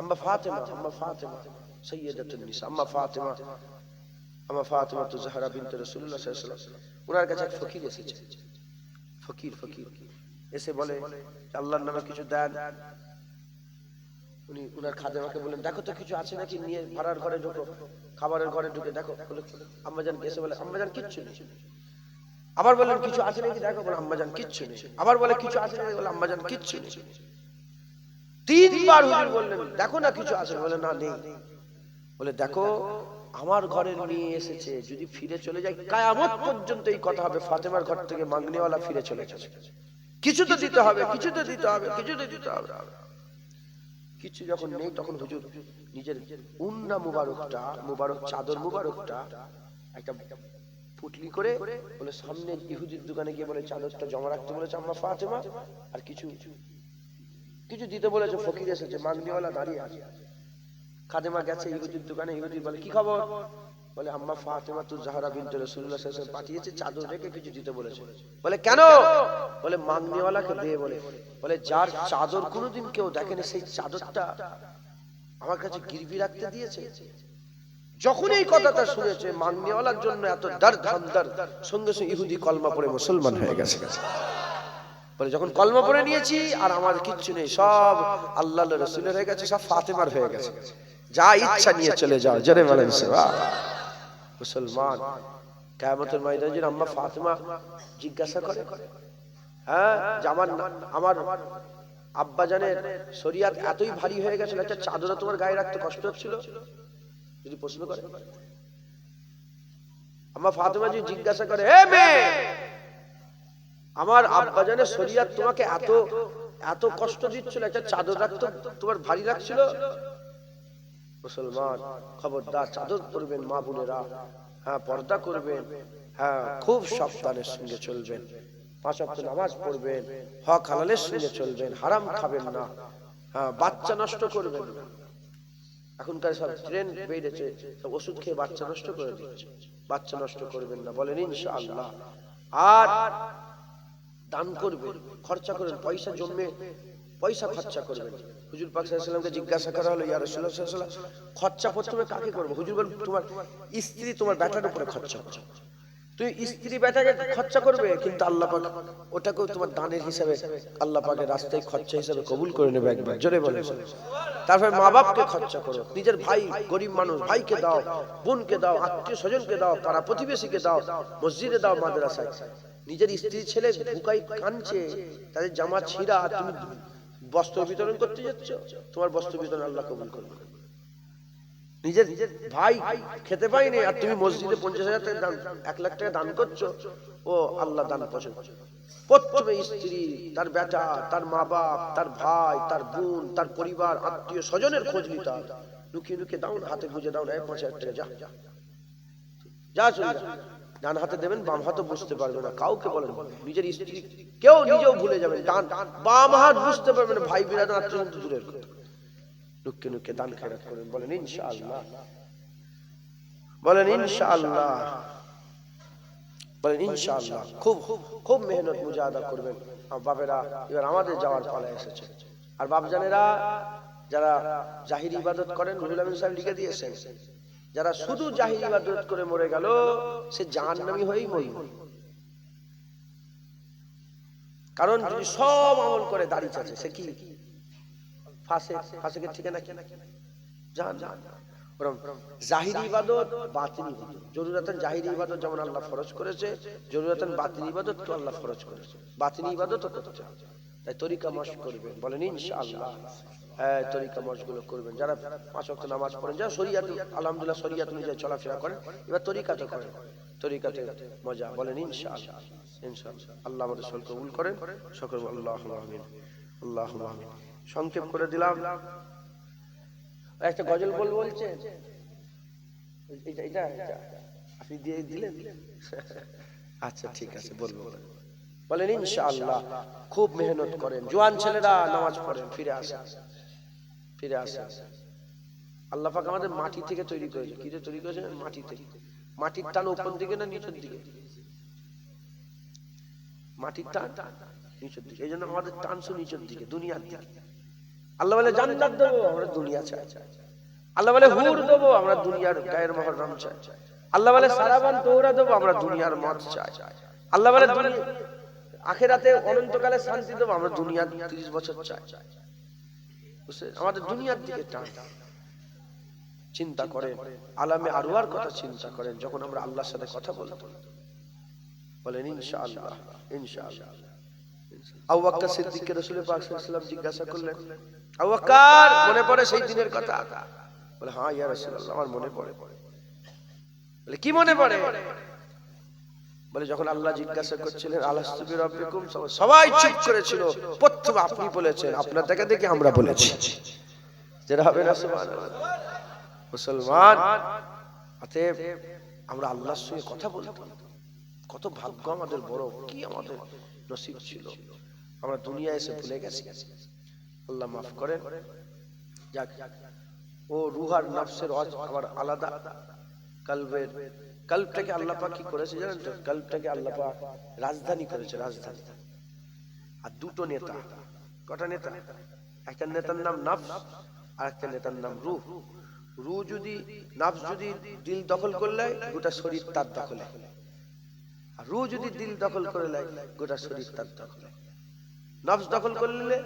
আম্মা ফাতেমা, সাইয়্যিদাতুন নিসা, আম্মা ফাতেমা তো জাহরা বিনতে রাসূলুল্লাহ সাল্লাল্লাহু আলাইহি ওয়াসাল্লাম। ওনার কাছে এক ফকির এসেছে। ফকির এসে বলে, আল্লাহর নামে কিছু দেন। উনি উনার খাদেমাকে বলেন, দেখো তো কিছু আছে নাকি, নিয়ে ভাড়ার ঘরে ঢুকো, খাবারের ঘরে ঢুকে দেখো। আম্মাজান এসে বলে, আম্মাজান কিচ্ছু নেই। আবার বলেন, কিছু আছে নাকি দেখো, বলে আম্মাজান কিচ্ছু নেই। আবার বলে, কিছু আছে নাকি, বলে আম্মাজান কিচ্ছু নেই। তিনবার হুজুর বললেন, দেখো না কিছু আছে, বলে না নেই। বলে দেখো আমার ঘরে নিয়ে এসেছে, যদি ফিরে চলে যায় কিয়ামত পর্যন্ত এই কথা হবে ফাতেমার ঘর থেকে মাংনিওয়ালা ফিরে চলে গেছে। কিছু তো দিতে হবে, কিছু তো দিতে হবে, কিছু তো দিতে হবে। কিছু যখন নেই তখন হুজুর নিজের উন্না মুবারক চাদর মুবারকটা একটা পুটলি করে বলে সামনে ইহুদির দোকানে গিয়ে বলে চাদরটা জমা রাখতে বলেছে আম্মা ফাতেমা, আর কিছু কিছু দিতে বলেছে। ফকির এসেছে, মাংনিওয়ালা দাঁড়িয়ে আছে, খাদেমা গেছে ইহুদির দোকানে, ইহুদি বলে কি খবর? বলে আম্মা ফাতেমা তু জাহরা বিনতে রাসূলুল্লাহ সাল্লাল্লাহু আলাইহি ওয়াসাল্লাম পাঠিয়েছে, চাদর রেখে কিছু দিতে বলেছে। বলে কেন? বলে মাংনিওয়ালাকে দে। বলে যার চাদর কোনোদিন কেউ দেখেনি সেই চাদরটা আমার কাছে গিরবি রাখতে দিয়েছে। যখন এই কথাটা শুনেছে মাংনিওয়ালার জন্য এত দর্দ হামদর, সঙ্গে সঙ্গে ইহুদি কলমা পড়ে মুসলমান হয়ে গেছে। বলে যখন কলমা পড়ে নিয়েছি আর আমার কিচ্ছু নেই, সব আল্লাহর রাসূলের হয়ে গেছে, সব ফাতেমার হয়ে গেছে, যা ইচ্ছা নিয়ে চলে যাও। জোরে বলেন সুবহানাল্লাহ। মুসলমান কিয়ামতের ময়দানে যে আম্মা ফাতেমা জিজ্ঞাসা করে, হ্যাঁ যে আমার আব্বা জানের শরীয়ত এতই ভারী হয়ে গেছিল, একটা চাদর তোমার গায়ে রাখতে কষ্ট হচ্ছিল, যদি প্রশ্ন করে আম্মা ফাতেমা জি জিজ্ঞাসা করে, হে মেয়ে, আমার আব্বা জানের শরীয়ত তোমাকে এত এত কষ্ট দিচ্ছিল, একটা চাদর রাখতে তোমার ভারী লাগছিল? মুসলমান খবরদার, চাদর পরবেন মা বোনেরা, হ্যাঁ পর্দা করবেন, হ্যাঁ খুব সাবধানের সঙ্গে চলবেন, 5 ওয়াক্ত নামাজ পড়বেন, হক হালালের সঙ্গে চলবেন, হারাম খাবেন না, হ্যাঁ বাচ্চা নষ্ট করবেন না। এখনকার সব ট্রেন্ড বেড়েছে, সব ওষুধ খেয়ে বাচ্চা নষ্ট করে দিচ্ছে, বাচ্চা নষ্ট করবেন না, বলেন ইনশাআল্লাহ। আর দান করবেন, খরচা করবেন, পয়সা জমে পয়সা খরচা করবেন। হুজুর পাক সাল্লাল্লাহু আলাইহি ওয়াসাল্লামকে জিজ্ঞাসা করা হলো, ইয়া রাসূলুল্লাহ সাল্লাল্লাহু আলাইহি ওয়াসাল্লাম, খরচা প্রথমে কাকে করব? হুজুর বলেন তোমার স্ত্রী তোমার বেটার উপরে খরচা করো। তুই স্ত্রী বেটাকে খরচা করবে, কিন্তু আল্লাহ পাক ওটাকেও তোমার দানের হিসাবে আল্লাহ পাকের রাস্তায় খরচা হিসাবে কবুল করে নেবে একবার। জোরে বলেন সুবহানাল্লাহ। তারপর মা বাপকে খরচা করো, নিজের ভাই গরিব মানুষ, ভাইকে দাও, বোনকে দাও, আত্মীয় স্বজনকে দাও, পাড়া প্রতিবেশীকে দাও, মসজিদে দাও, মাদ্রাসায়। নিজের স্ত্রী ছেলে বুকাই কাঁদছে, তাদের জামা ছিঁড়া, তুমি বস্ত্র বিতরণ করতে যাচ্ছ, তোমার বস্ত্র বিতরণ আল্লাহ কবুল করবে। নিজের ভাই খেতে পাইনি আর তুমি মসজিদে 50,000 টাকা দান, 1 লাখ টাকা দান করছো, ও আল্লাহ দান পছন্দ। প্রথমে স্ত্রী, তার বেটা, তার মা বাপ, তার ভাই, তার বোন, তার পরিবার, আত্মীয় স্বজনের খোঁজ নিতে হবে। লুকিয়ে লুকিয়ে দাও না, হাতে গুঁজে দাও না, 5,000 টাকা যা যা চলে যা। ডান হাতে দেবেন, বাম হাতে বুঝতে পারবে না, কাউকে বলেন। নিজের স্ত্রী কেউ নিজেও ভুলে যাবেন, ডান বাম হাত বুঝতে পারবে না, ভাই বিরাদর আত্মীয় কিন্তু দূরের কথা। লুকিয়ে লুকিয়ে দান খেরাত করেন, বলেন ইনশাআল্লাহ, বলেন ইনশাআল্লাহ, বলেন ইনশাআল্লাহ। খুব খুব মেহনত মুজাহাদা করবেন। বাপেরা, এবার আমাদের যাওয়ার পালা এসেছে। আর বাপজানেরা যারা জাহিরি ইবাদত করেন, রুহুল আমিন সাহেব লিখে দিয়েছেন, যারা শুধু জাহিরি ইবাদত করে মরে গেল, সে জাহান্নামী হয়েই মরবে। কারণ যদি সব আমল করে দাড়ি চাচে, সে কি ফাসেকের ঠিকানা কি? জাহান্নাম। জাহিরি ইবাদত, বাতিনি ইবাদত, জরুরাতান জাহিরি ইবাদত যেমন আল্লাহ ফরজ করেছে, জরুরাতান বাতিনি ইবাদত তো আল্লাহ ফরজ করেছে, বাতিনি ইবাদতও করতে হবে। তাই তরিকা মশক করবেন, বলেন ইনশাআল্লাহ। হ্যাঁ, তরিকা মশগুলো করবেন। যারা 5 ওয়াক্ত নামাজ পড়েন, যারা শরীয়ত আলহামদুলিল্লাহ শরীয়ত অনুযায়ী চলাফেরা করেন, এবার তরিকাতে করেন, তরিকাতে মজা, বলেন ইনশাআল্লাহ। ইনশাআল্লাহ আল্লাহ আমাদের সকল কবুল করেন, সকল আল্লাহুম্মা আমিন, আল্লাহুম্মা আমিন। সংক্ষেপ করে দিলাম। একটা গজল বলছে, এটা আপনি দিয়ে দিলেন? আচ্ছা ঠিক আছে, বলবো। বলেন ইনশাআল্লাহ। খুব মেহনত করেন, জওয়ান ছেলেরা নামাজ পড়েন, ফিরে আসেন, ফিরে আসেন। আল্লাহ পাক আমাদের মাটি থেকে তৈরি করেছে। কি দিয়ে তৈরি করেছে? মাটি থেকে। মাটির টান উপর দিকে না নিচের দিকে? মাটির টান নিচের দিকে, এই জন্য আমাদের টান নিচের দিকে, দুনিয়ার দিকে। আল্লাহ বলে জান্নাত দেবো, আমরা দুনিয়া চাই। আল্লাহ বলে হুর দেবো, আমরা দুনিয়ার গায়ের মহরম চাই। আল্লাহ বলে সারাবান দৌড়া দেবো, আমরা দুনিয়ার মদ চাই। আল্লাহ বলে আখিরাতে অনন্তকালে শান্তি দেবো, আমরা দুনিয়ার 30 বছর চাই। আমাদের দুনিয়ার দিকে টান। চিন্তা করেন, আলামে আরওয়ার কথা চিন্তা করেন, যখন আমরা আল্লাহর সাথে কথা বলবো, বলেন ইনশাআল্লাহ, ইনশাআল্লাহ। আবু বকর সিদ্দিককে রাসূল পাক সাল্লাল্লাহু আলাইহি ওয়াসাল্লাম জিজ্ঞাসা করলেন, আবু বকর মনে পড়ে সেই দিনের কথা? বলে হ্যাঁ ইয়া রাসূলুল্লাহ, আমার মনে পড়ে। বলে কি মনে পড়ে? বলে যখন আল্লাহ জিজ্ঞাসা করছিলেন আলাস্তু বিরাব্বিকুম, সবাই চুপ করেছিল। প্রথম আপনি বলেছেন, আপনার দেখা দেখে আমরা বলেছি। যেটা হবে না সুবহানাল্লাহ। মুসলমান, অতএব আমরা আল্লাহর সঙ্গে কথা বলতাম। কত ভাগ্য আমাদের বড়, কি আমাদের নসিব ছিল। আমরা দুনিয়া এসে ভুলে গেছি। আল্লাহ মাফ করেন। যাক, ও রূহ আর নফসের আবার আলাদা। কলবটাকে আল্লাহ পাক কি করেছে জানেন তো? কলবটাকে আল্লাহ পাক রাজধানী করেছে, রাজধানী। আর দুটো নেতা, কটা নেতা? একটা নেতার নাম নফস আর একটা নেতার নাম রূহ। রূহ যদি, নফস যদি দিল দখল করলে গোটা শরীর তার দখলে, আর রূহ যদি দিল দখল করে নেয় গোটা শরীর তার দখলে। নফস দখল করলে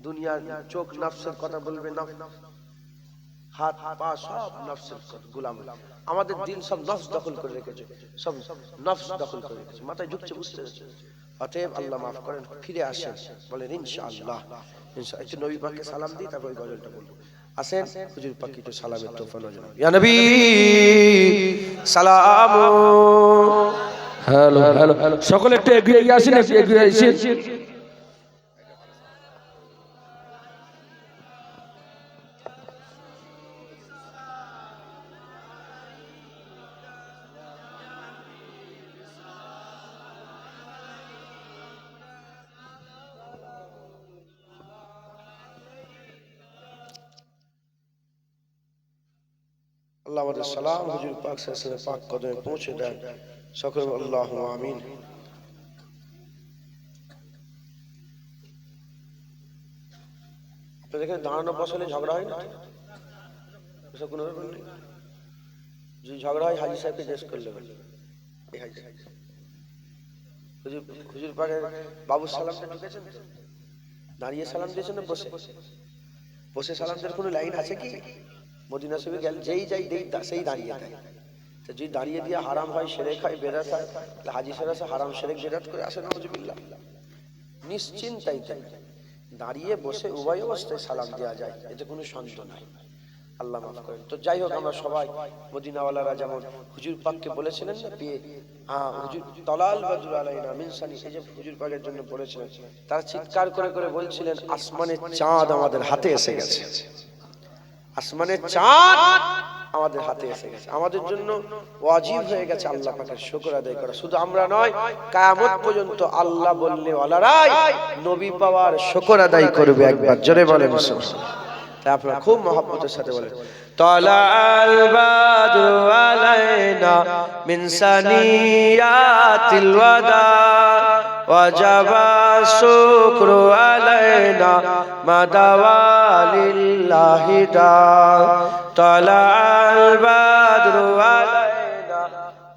দুনিয়ার চোখ নফসের কথা বলবে, হাত পা সব নফসের গোলাম। আমাদের দিল সব নফস দখল করে রেখেছে, সব নফস দখল করে রেখেছে, মাথায় ঢুকছে, বুঝতে পারছে। অতএব আল্লাহ মাফ করেন, ফিরে আসেন, বলেন ইনশাআল্লাহ। একটু নবী পাককে সালাম দিই, তারপর ওই গজলটা বলবো। আসেন হুজুর পাক একটু সালামের তোফা নজর। ইয়া নবী সালাম। হ্যালো হ্যালো, সকলে একটু এগিয়ে আসেন, একটু এগিয়ে আসেন। আল্লাহ আমাদের সালাম হুজুর পাক সাল্লাল্লাহু আলাইহি পাক কদমে পৌঁছে দেন। সকলে আল্লাহুম্মা আমিন। আপনাদের এখানে দাঁড়ানো বসলে ঝগড়া হয় না? এসব কোনো ব্যাপার নেই। যদি ঝগড়া হয় হাজী সাহেবকে জিজ্ঞেস করলে বলে। এই হাজী হুজুর পাকের বাবুর সালামটা ঢুকেছেন তো? দাঁড়িয়ে সালাম দিয়েছেন না বসে? বসে সালাম দেওয়ার কোনো লাইন আছে কি? মদিনা শরীফে গেলে যেই যাই সেই দাঁড়িয়ে দেয়। তো যদি দাঁড়িয়ে দিয়ে হারাম হয়, শিরক হয়, বেদাত হয়, তাহলে হাজী সাহেব আসে হারাম শিরক বেদাত করে আসে, নাউজুবিল্লাহ। নিশ্চিন্তাই তাই দাঁড়িয়ে বসে উভয় অবস্থায় সালাম দেওয়া যায়, এতে কোনো সন্দেহ নাই। আল্লাহ মাফ করেন। তো যাই হোক, আমরা সবাই মদিনাওয়ালারা যেমন হুজুর পাককে বলেছিলেন না, হুজুর তলাল বাদরু আলাইনা মিন সানি, এই যে হুজুর পাকের জন্য বলেছিলেন, তারা চিৎকার করে করে বলছিলেন আসমানের চাঁদ আমাদের হাতে এসে গেছে, আসমানের চাঁদ আমাদের হাতে এসে গেছে। আমাদের জন্য ওয়াজিব হয়ে গেছে আল্লাহ পাকের শুকর আদায় করা। শুধু আমরা নয়, কিয়ামত পর্যন্ত আল্লাহ বললে ওয়ালারাই নবী পাওয়ার শুকর আদায় করবে। একবার জোরে বলেন সুবহানাল্লাহ। তাই আপনারা খুব মহব্বতের সাথে বলেন তালাল বাদরু আলাইনা মিন সানিয়াতিল ওয়াদা ওয়াজাবা শুকরু আলাইনা মাদাওয়ালিল্লাহি দা। তালাল বাদরু আলাইনা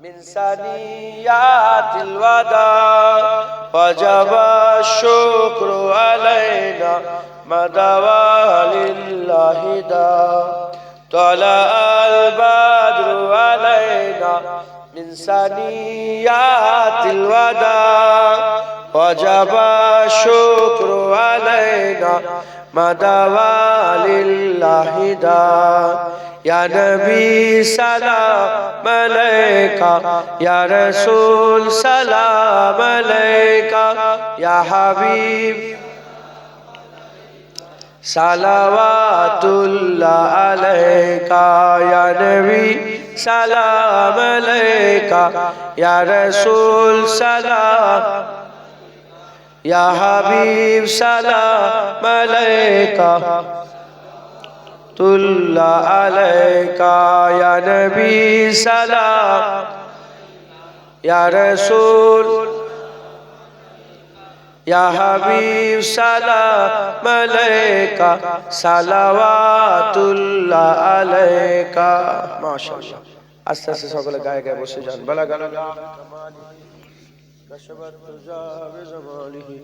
মিন সানিয়াতিল ওয়াদা ওয়াজাবা শুকরু আলাইনা মাদাওয়ালিল্লাহি দা। তালাল বাদরু আলাইনা মিন সানিয়াতিল ওয়াদা ওয়াজাবা শুকরু আলাইনা মাদাওয়ালিল্লাহি দা। ইয়া নবী সালাম আলাইকা, ইয়া রাসূল সালাম আলাইকা, ইয়া হাবিব সালাওয়াতুল্লাহ আলাইকা, ইয়া নবী সালাম আলাইকা, ইয়া রাসূল সালাম, ইয়া হাবিব সালাম আলাইকা তুল্লাহ আলাইকা, ইয়া নবী সালাম, ইয়া রাসূল, ইয়া হাবিব সালাম আলাইকা সালাওয়াতুল্লাহ আলাইকা। মাশাআল্লাহ। আস্তে আস্তে সকলে গায়ে গায়ে বসে যান। বালা গালা কামালি কাশবাত তুজা বিজামালিহি